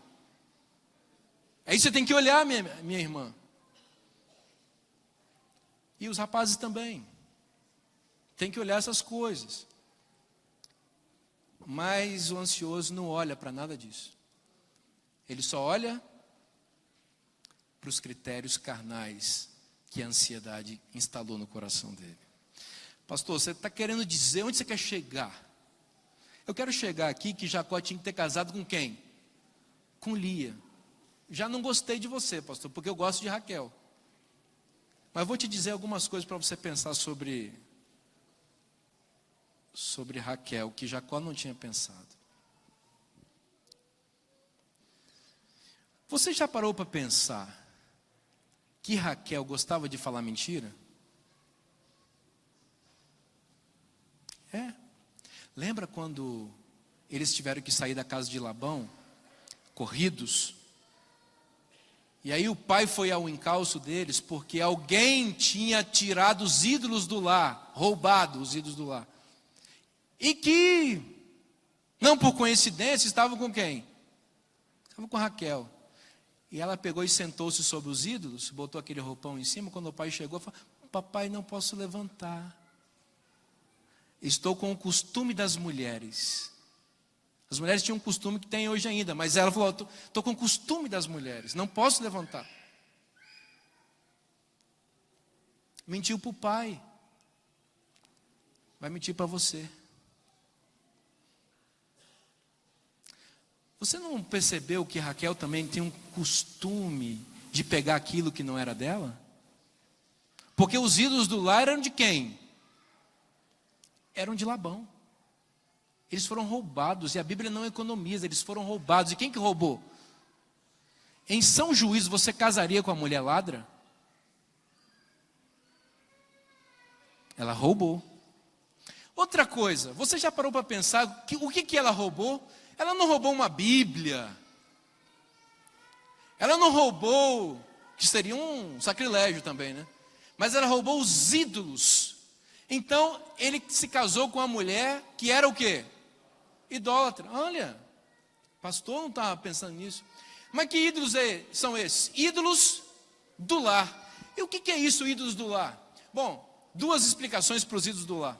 Aí você tem que olhar, minha irmã. E os rapazes também. Tem que olhar essas coisas. Mas o ansioso não olha para nada disso. Ele só olha para os critérios carnais que a ansiedade instalou no coração dele. Pastor, você está querendo dizer onde você quer chegar? Eu quero chegar aqui que Jacó tinha que ter casado com quem? Com Lia. Já não gostei de você, pastor, porque eu gosto de Raquel. Mas vou te dizer algumas coisas para você pensar sobre Raquel, que Jacó não tinha pensado. Você já parou para pensar que Raquel gostava de falar mentira? Lembra quando eles tiveram que sair da casa de Labão, corridos? E aí o pai foi ao encalço deles, porque alguém tinha tirado os ídolos do lar, roubado os ídolos do lar. E que, não por coincidência, estavam com quem? Estavam com Raquel. E ela pegou e sentou-se sobre os ídolos, botou aquele roupão em cima. Quando o pai chegou, falou: papai, não posso levantar. Estou com o costume das mulheres. As mulheres tinham um costume que tem hoje ainda, mas ela falou: estou com o costume das mulheres, não posso levantar. Mentiu para o pai. Vai mentir para você. Você não percebeu que Raquel também tem um costume de pegar aquilo que não era dela? Porque os ídolos do lar eram de quem? Eram de Labão. Eles foram roubados, e a Bíblia não economiza, eles foram roubados. E quem que roubou? Em são juízo, você casaria com a mulher ladra? Ela roubou. Outra coisa, você já parou para pensar o que ela roubou? Ela não roubou uma Bíblia. Ela não roubou, que seria um sacrilégio também, né? Mas ela roubou os ídolos. Então, ele se casou com uma mulher que era o quê? Idólatra. Olha, pastor não estava pensando nisso. Mas que ídolos são esses? Ídolos do lar. E o que é isso, ídolos do lar? Bom, duas explicações para os ídolos do lar.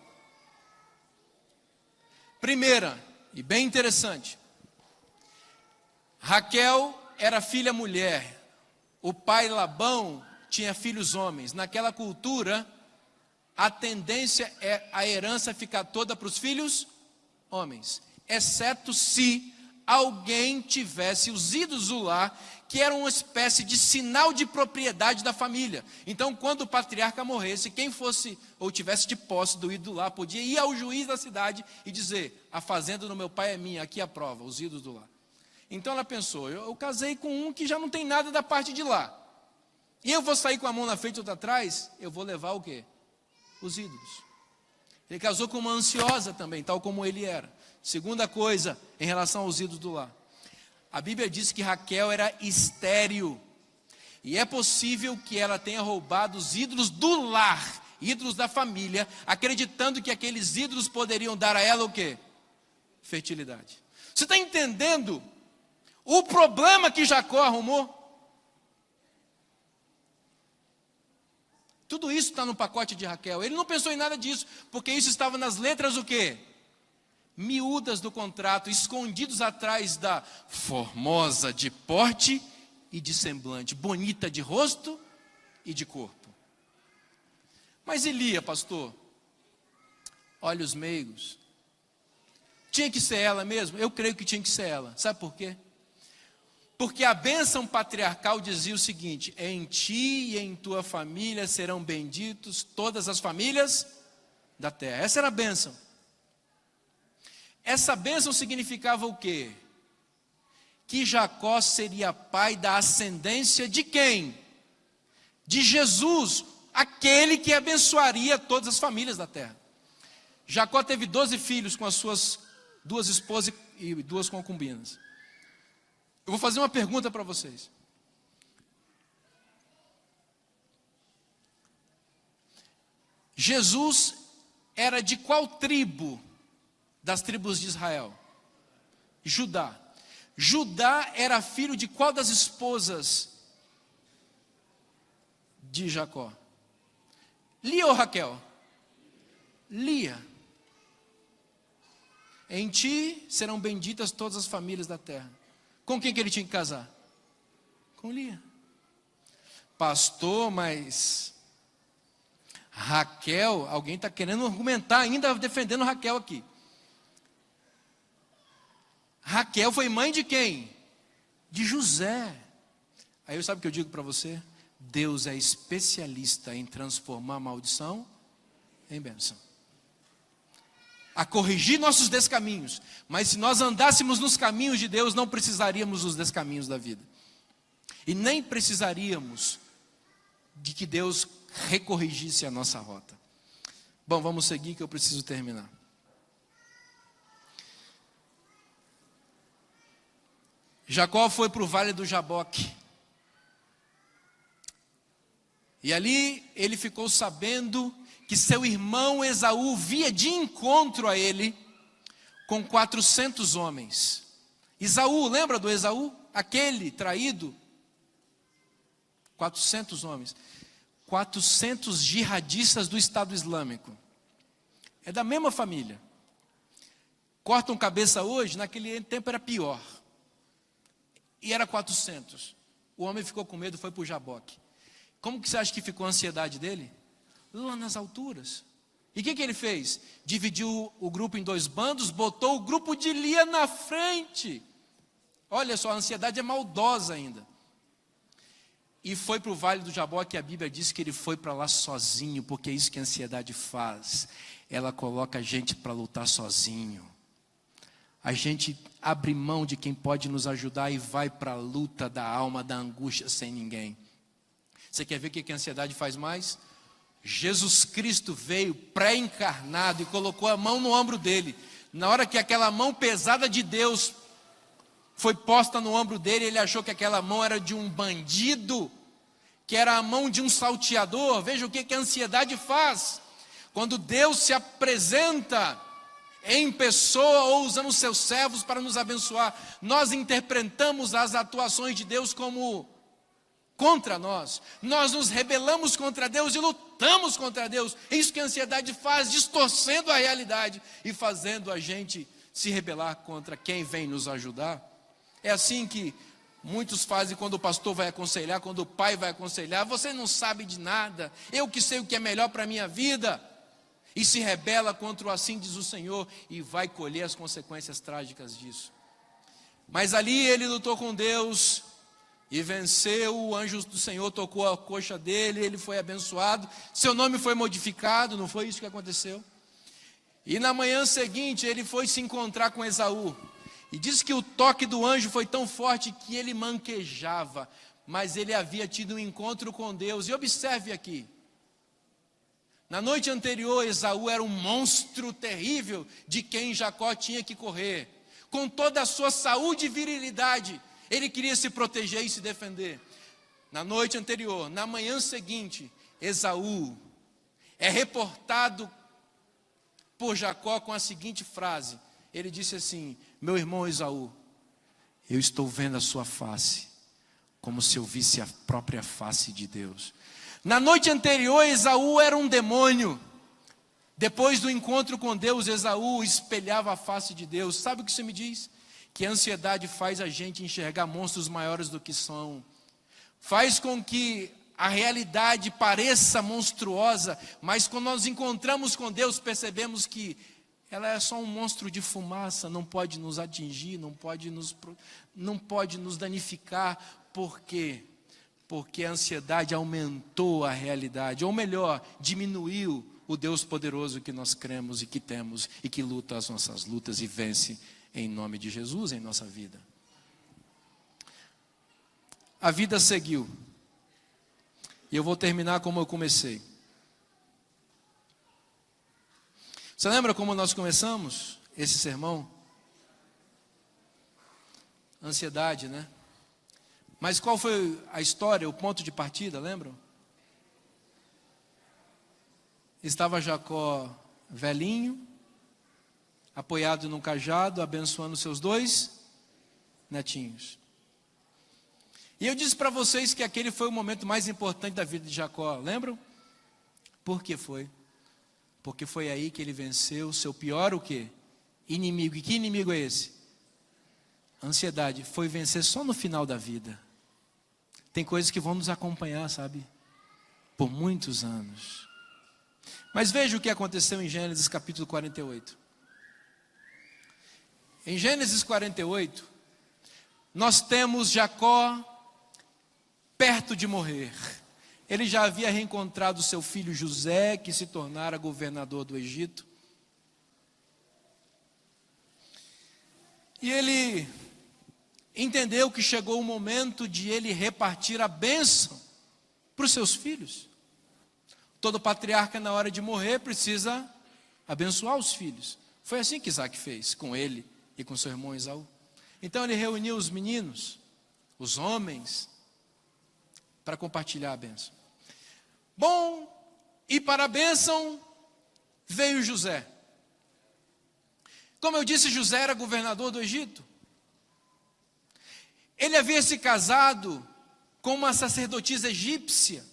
Primeira, e bem interessante. Raquel era filha mulher. O pai Labão tinha filhos homens. Naquela cultura, a tendência é a herança ficar toda para os filhos homens. Exceto se alguém tivesse os ídolos do lar, que eram uma espécie de sinal de propriedade da família. Então, quando o patriarca morresse, quem fosse ou tivesse de posse do ídolo do lar, podia ir ao juiz da cidade e dizer: a fazenda do meu pai é minha, aqui a prova, os ídolos do lar. Então ela pensou: eu casei com um que já não tem nada da parte de lá. E eu vou sair com a mão na frente e outra atrás, eu vou levar o quê? Os ídolos. Ele casou com uma ansiosa também, tal como ele era. Segunda coisa, em relação aos ídolos do lar. A Bíblia diz que Raquel era estéril. E é possível que ela tenha roubado os ídolos do lar, ídolos da família, acreditando que aqueles ídolos poderiam dar a ela o quê? Fertilidade. Você está entendendo o problema que Jacó arrumou? Tudo isso está no pacote de Raquel. Ele não pensou em nada disso, porque isso estava nas letras o quê? Miúdas do contrato, escondidos atrás da formosa de porte e de semblante, bonita de rosto e de corpo. Mas Elia, pastor, olhos meigos, tinha que ser ela mesmo? Eu creio que tinha que ser ela. Sabe por quê? Porque a bênção patriarcal dizia o seguinte: em ti e em tua família serão benditos todas as famílias da terra. Essa era a bênção. Essa bênção significava o quê? Que Jacó seria pai da ascendência de quem? De Jesus, aquele que abençoaria todas as famílias da terra. Jacó teve 12 filhos com as suas 2 esposas e 2 concubinas. Eu vou fazer uma pergunta para vocês. Jesus era de qual tribo das tribos de Israel? Judá. Judá era filho de qual das esposas de Jacó? Lia ou Raquel? Lia. Em ti serão benditas todas as famílias da terra. Com quem que ele tinha que casar? Com Lia. Pastor, mas Raquel, alguém está querendo argumentar ainda defendendo Raquel aqui. Raquel foi mãe de quem? De José. Aí sabe o que eu digo para você? Deus é especialista em transformar maldição em bênção. A corrigir nossos descaminhos. Mas se nós andássemos nos caminhos de Deus, não precisaríamos dos descaminhos da vida. E nem precisaríamos de que Deus recorrigisse a nossa rota. Bom, vamos seguir que eu preciso terminar. Jacó foi para o vale do Jaboque. E ali ele ficou sabendo que seu irmão Esaú via de encontro a ele com 400 homens. Esaú, lembra do Esaú? Aquele traído? 400 homens. 400 jihadistas do Estado Islâmico. É da mesma família. Cortam cabeça hoje, naquele tempo era pior. E era 400. O homem ficou com medo, foi para o Jaboque. Como que você acha que ficou a ansiedade dele? lá nas alturas. E o que ele fez? Dividiu o grupo em 2 bandos, botou o grupo de Lia na frente. Olha só, a ansiedade é maldosa ainda. E foi para o Vale do Jaboque, a Bíblia diz que ele foi para lá sozinho, porque é isso que a ansiedade faz. Ela coloca a gente para lutar sozinho. A gente abre mão de quem pode nos ajudar e vai para a luta da alma, da angústia sem ninguém. Você quer ver o que a ansiedade faz mais? Jesus Cristo veio pré-encarnado e colocou a mão no ombro dele. Na hora que aquela mão pesada de Deus foi posta no ombro dele, ele achou que aquela mão era de um bandido, que era a mão de um salteador. Veja o que a ansiedade faz. Quando Deus se apresenta em pessoa ou usando os seus servos para nos abençoar, nós interpretamos as atuações de Deus como contra nós. Nós nos rebelamos contra Deus e lutamos contra Deus. É isso que a ansiedade faz, distorcendo a realidade e fazendo a gente se rebelar contra quem vem nos ajudar. É assim que muitos fazem quando o pastor vai aconselhar, quando o pai vai aconselhar. Você não sabe de nada, eu que sei o que é melhor para a minha vida. E se rebela contra o assim diz o Senhor e vai colher as consequências trágicas disso. Mas ali ele lutou com Deus e venceu. O anjo do Senhor tocou a coxa dele, ele foi abençoado, seu nome foi modificado. Não foi isso que aconteceu? E na manhã seguinte ele foi se encontrar com Esaú, e diz que o toque do anjo foi tão forte que ele manquejava, mas ele havia tido um encontro com Deus. E observe aqui, na noite anterior Esaú era um monstro terrível, de quem Jacó tinha que correr. Com toda a sua saúde e virilidade, ele queria se proteger e se defender. Na noite anterior, na manhã seguinte, Esaú é reportado por Jacó com a seguinte frase. Ele disse assim: meu irmão Esaú, eu estou vendo a sua face como se eu visse a própria face de Deus. Na noite anterior, Esaú era um demônio. Depois do encontro com Deus, Esaú espelhava a face de Deus. Sabe o que isso me diz? Que a ansiedade faz a gente enxergar monstros maiores do que são. Faz com que a realidade pareça monstruosa, mas quando nós encontramos com Deus, percebemos que ela é só um monstro de fumaça, não pode nos atingir, não pode nos danificar. Por quê? Porque a ansiedade aumentou a realidade, ou melhor, diminuiu o Deus poderoso que nós cremos e que temos, e que luta as nossas lutas e vence em nome de Jesus em nossa vida. A vida seguiu, e eu vou terminar como eu comecei. Você lembra como nós começamos esse sermão? Ansiedade, né? Mas qual foi a história, o ponto de partida, lembram? Estava Jacó velhinho, apoiado num cajado, abençoando seus 2 netinhos. E eu disse para vocês que aquele foi o momento mais importante da vida de Jacó, lembram? Por que foi? Porque foi aí que ele venceu o seu pior o quê? Inimigo. E que inimigo é esse? A ansiedade. Foi vencer só no final da vida. Tem coisas que vão nos acompanhar, sabe? Por muitos anos. Mas veja o que aconteceu em Gênesis capítulo 48. Em Gênesis 48, nós temos Jacó perto de morrer. Ele já havia reencontrado seu filho José, que se tornara governador do Egito. E ele entendeu que chegou o momento de ele repartir a bênção para os seus filhos. Todo patriarca, na hora de morrer, precisa abençoar os filhos. Foi assim que Isaac fez com ele e com seu irmão Esaú. Então ele reuniu os meninos, os homens, para compartilhar a bênção. Bom, e para a bênção veio José. Como eu disse, José era governador do Egito. Ele havia se casado com uma sacerdotisa egípcia.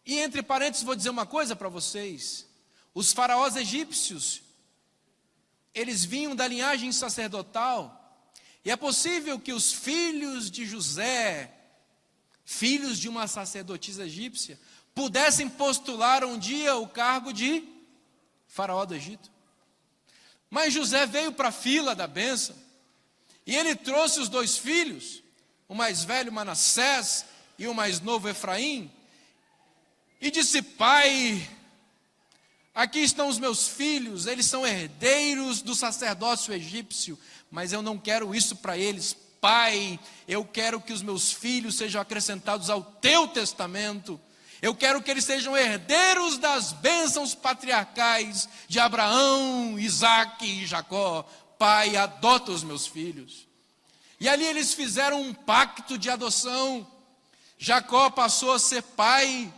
E entre parênteses vou dizer uma coisa para vocês. Os faraós egípcios, eles vinham da linhagem sacerdotal. E é possível que os filhos de José, filhos de uma sacerdotisa egípcia, pudessem postular um dia o cargo de faraó do Egito. Mas José veio para a fila da bênção, e ele trouxe os 2 filhos, o mais velho Manassés e o mais novo Efraim, e disse: pai, aqui estão os meus filhos, eles são herdeiros do sacerdócio egípcio, mas eu não quero isso para eles. Pai, eu quero que os meus filhos sejam acrescentados ao teu testamento. Eu quero que eles sejam herdeiros das bênçãos patriarcais de Abraão, Isaque e Jacó. Pai, adota os meus filhos. E ali eles fizeram um pacto de adoção. Jacó passou a ser pai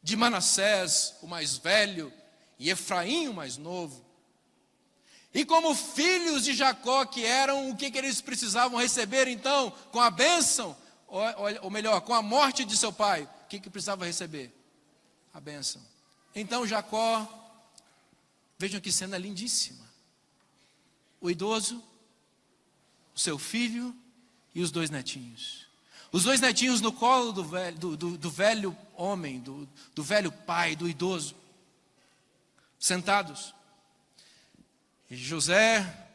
de Manassés, o mais velho, e Efraim, o mais novo. E como filhos de Jacó que eram, o que eles precisavam receber então? Com a bênção, ou melhor, com a morte de seu pai, o que precisava receber? A bênção. Então Jacó, vejam que cena lindíssima. O idoso, o seu filho e os 2 netinhos. Os 2 netinhos no colo do velho homem, do velho pai, do idoso, sentados. E José,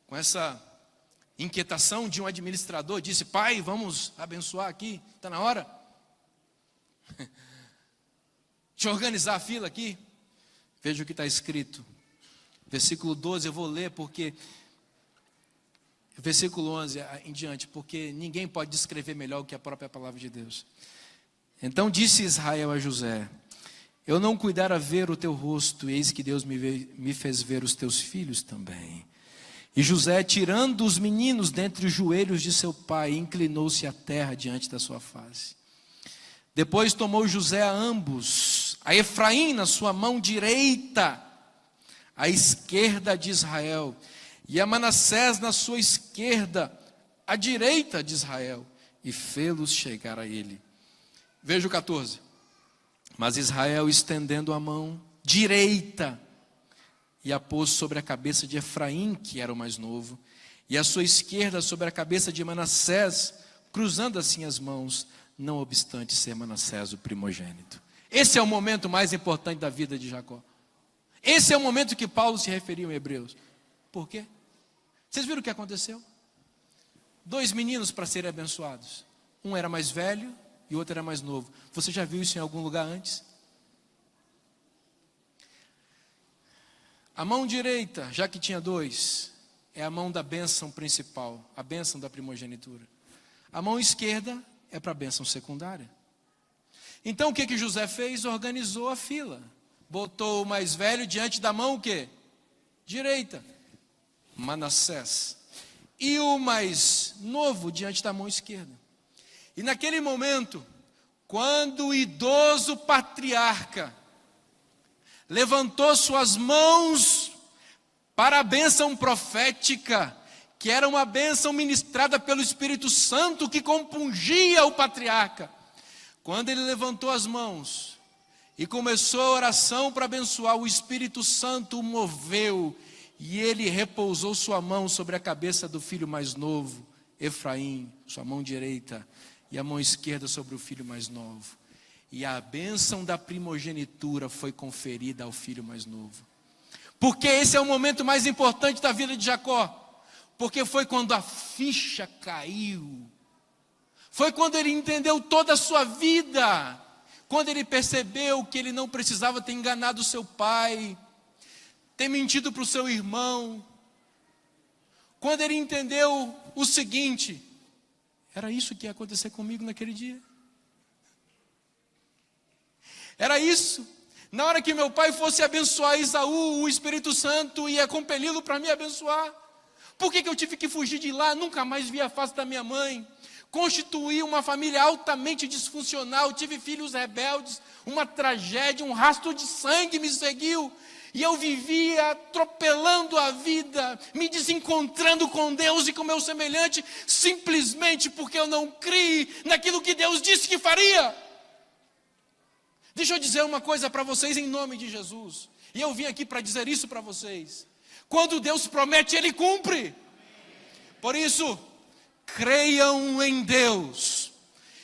com essa inquietação de um administrador, disse: pai, vamos abençoar aqui, está na hora de organizar a fila aqui. Veja o que está escrito, versículo 12, eu vou ler porque, versículo 11 em diante, porque ninguém pode descrever melhor do que a própria palavra de Deus. Então disse Israel a José: eu não cuidara ver o teu rosto, eis que Deus me fez ver os teus filhos também. E José, tirando os meninos dentre os joelhos de seu pai, inclinou-se à terra diante da sua face. Depois tomou José a ambos, a Efraim na sua mão direita, à esquerda de Israel, e a Manassés na sua esquerda, à direita de Israel, e fê-los chegar a ele. Veja o 14. Mas Israel, estendendo a mão direita, e a pôs sobre a cabeça de Efraim, que era o mais novo, e a sua esquerda sobre a cabeça de Manassés, cruzando assim as mãos, não obstante ser Manassés o primogênito. Esse é o momento mais importante da vida de Jacó. Esse é o momento que Paulo se referiu em Hebreus. Por quê? Vocês viram o que aconteceu? 2 meninos para serem abençoados. Um era mais velho e o outro era mais novo. Você já viu isso em algum lugar antes? A mão direita, já que tinha 2, é a mão da bênção principal, a bênção da primogenitura. A mão esquerda é para a bênção secundária. Então o que José fez? Organizou a fila. Botou o mais velho diante da mão o quê? Direita, Manassés. E o mais novo diante da mão esquerda. E naquele momento, quando o idoso patriarca levantou suas mãos para a bênção profética, que era uma bênção ministrada pelo Espírito Santo que compungia o patriarca. Quando ele levantou as mãos e começou a oração para abençoar, o Espírito Santo o moveu e ele repousou sua mão sobre a cabeça do filho mais novo, Efraim, sua mão direita, e a mão esquerda sobre o filho mais novo. E a bênção da primogenitura foi conferida ao filho mais novo. Porque esse é o momento mais importante da vida de Jacó. Porque foi quando a ficha caiu. Foi quando ele entendeu toda a sua vida. Quando ele percebeu que ele não precisava ter enganado seu pai, ter mentido para o seu irmão. Quando ele entendeu o seguinte: era isso que ia acontecer comigo naquele dia. Era isso. Na hora que meu pai fosse abençoar Esaú, o Espírito Santo ia compeli-lo para me abençoar. Por que eu tive que fugir de lá? Nunca mais vi a face da minha mãe. Constituí uma família altamente disfuncional. Tive filhos rebeldes, uma tragédia, um rastro de sangue me seguiu. E eu vivia atropelando a vida, me desencontrando com Deus e com meu semelhante, simplesmente porque eu não criei naquilo que Deus disse que faria. Deixa eu dizer uma coisa para vocês em nome de Jesus. E eu vim aqui para dizer isso para vocês. Quando Deus promete, Ele cumpre. Por isso, creiam em Deus.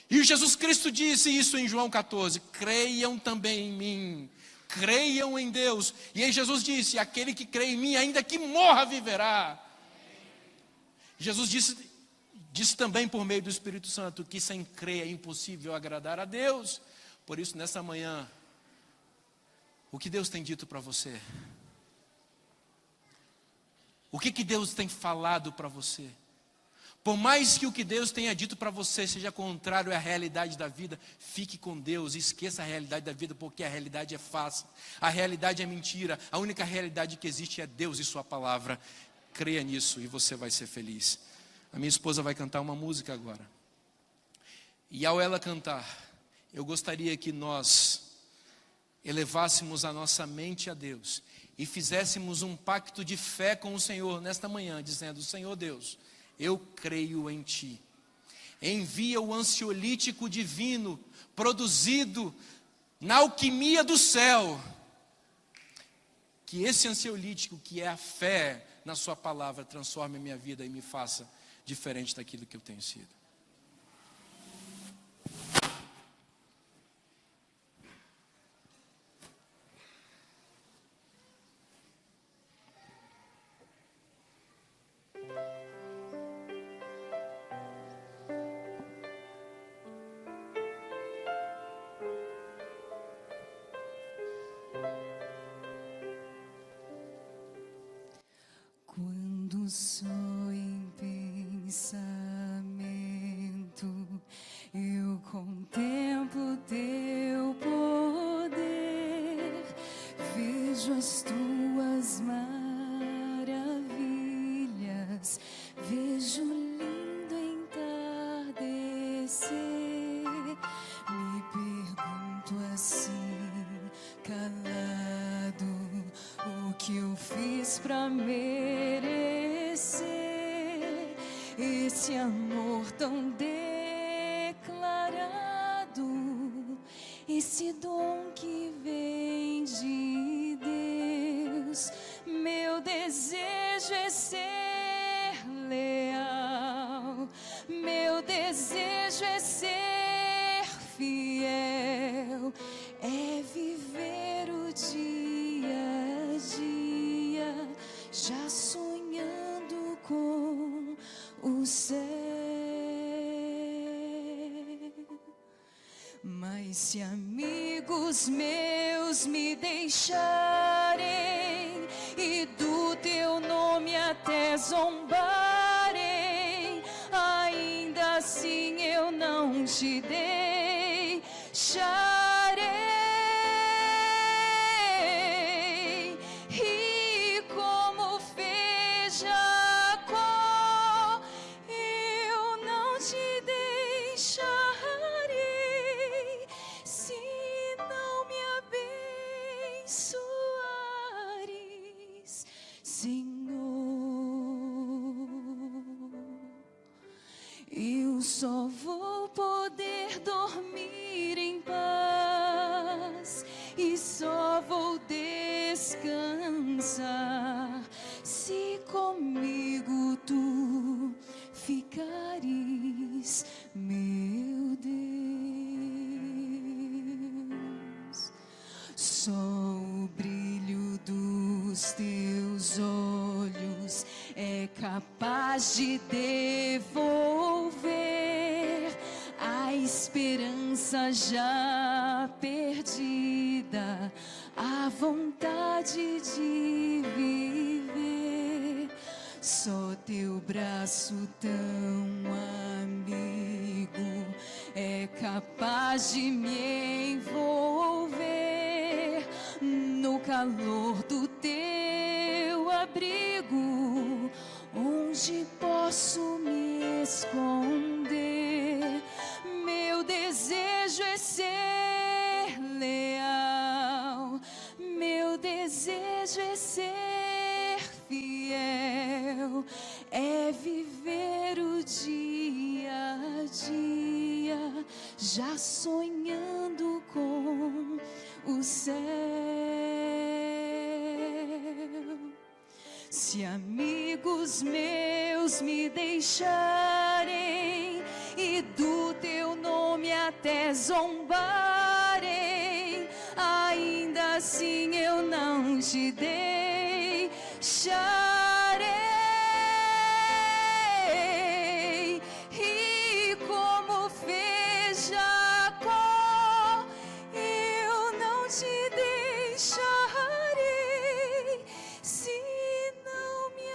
E Jesus Cristo disse isso em João 14: creiam também em mim, creiam em Deus. E aí Jesus disse: aquele que crê em mim, ainda que morra, viverá. Jesus disse também por meio do Espírito Santo que sem crer é impossível agradar a Deus. Por isso, nessa manhã, o que Deus tem dito para você? O que Deus tem falado para você? Por mais que o que Deus tenha dito para você seja contrário à realidade da vida, fique com Deus e esqueça a realidade da vida, porque a realidade é falsa, a realidade é mentira, a única realidade que existe é Deus e sua palavra. Creia nisso e você vai ser feliz. A minha esposa vai cantar uma música agora. E ao ela cantar, eu gostaria que nós elevássemos a nossa mente a Deus e fizéssemos um pacto de fé com o Senhor nesta manhã, dizendo: Senhor Deus, eu creio em Ti. Envia o ansiolítico divino produzido na alquimia do céu. Que esse ansiolítico, que é a fé na Sua palavra, transforme a minha vida e me faça diferente daquilo que eu tenho sido. Quando só em pensamento eu contemplo Teu poder, vejo as Tuas maravilhas, vejo lindo entardecer. Me pergunto assim, calado, o que eu fiz pra merecer esse amor tão declarado, esse dom que vem de Deus. Meu desejo é ser leal, meu desejo é ser fiel, é viver o dia a dia, já sonhando com o céu. Mas se amigos meus me deixarem e do Teu nome até zombarem, ainda assim eu não Te deixarei. E como fez Jacó, eu não Te deixarei, se não me abençoares, Senhor. Eu só vou poder dormir em paz e só vou descansar se comigo Tu ficares, meu Deus. Só o brilho dos Teus olhos é capaz de devolver a esperança já perdida, a vontade de viver. Só Teu braço tão amigo é capaz de me envolver no calor do Teu abrigo, onde posso me esconder. Meu desejo é ser leal, meu desejo é ser fiel, é viver o dia a dia, já sonhando com o céu. Se amigos meus me deixarem e do Teu nome até zombarem, ainda assim eu não te deixarei. E como fez Jacó, eu não te deixarei, se não me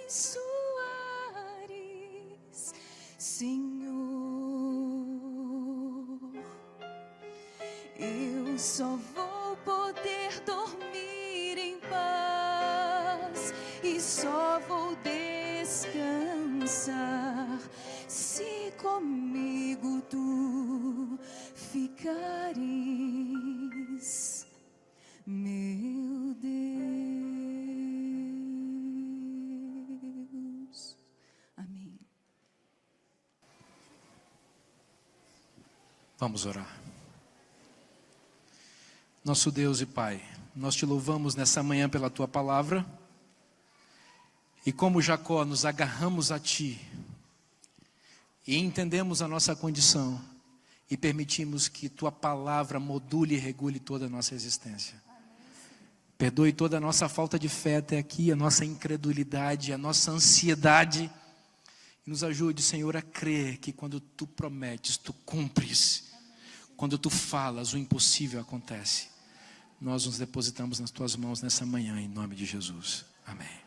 abençoares, Senhor. Eu só vou poder dormir em paz e só vou descansar se comigo tu ficares, meu Deus. Amém. Vamos orar. Nosso Deus e Pai, nós te louvamos nessa manhã pela tua palavra, e como Jacó nos agarramos a ti e entendemos a nossa condição e permitimos que tua palavra module e regule toda a nossa existência. Perdoe toda a nossa falta de fé até aqui, a nossa incredulidade, a nossa ansiedade, e nos ajude, Senhor, a crer que quando tu prometes, tu cumpres. Quando tu falas, o impossível acontece. Nós nos depositamos nas tuas mãos nessa manhã, em nome de Jesus. Amém.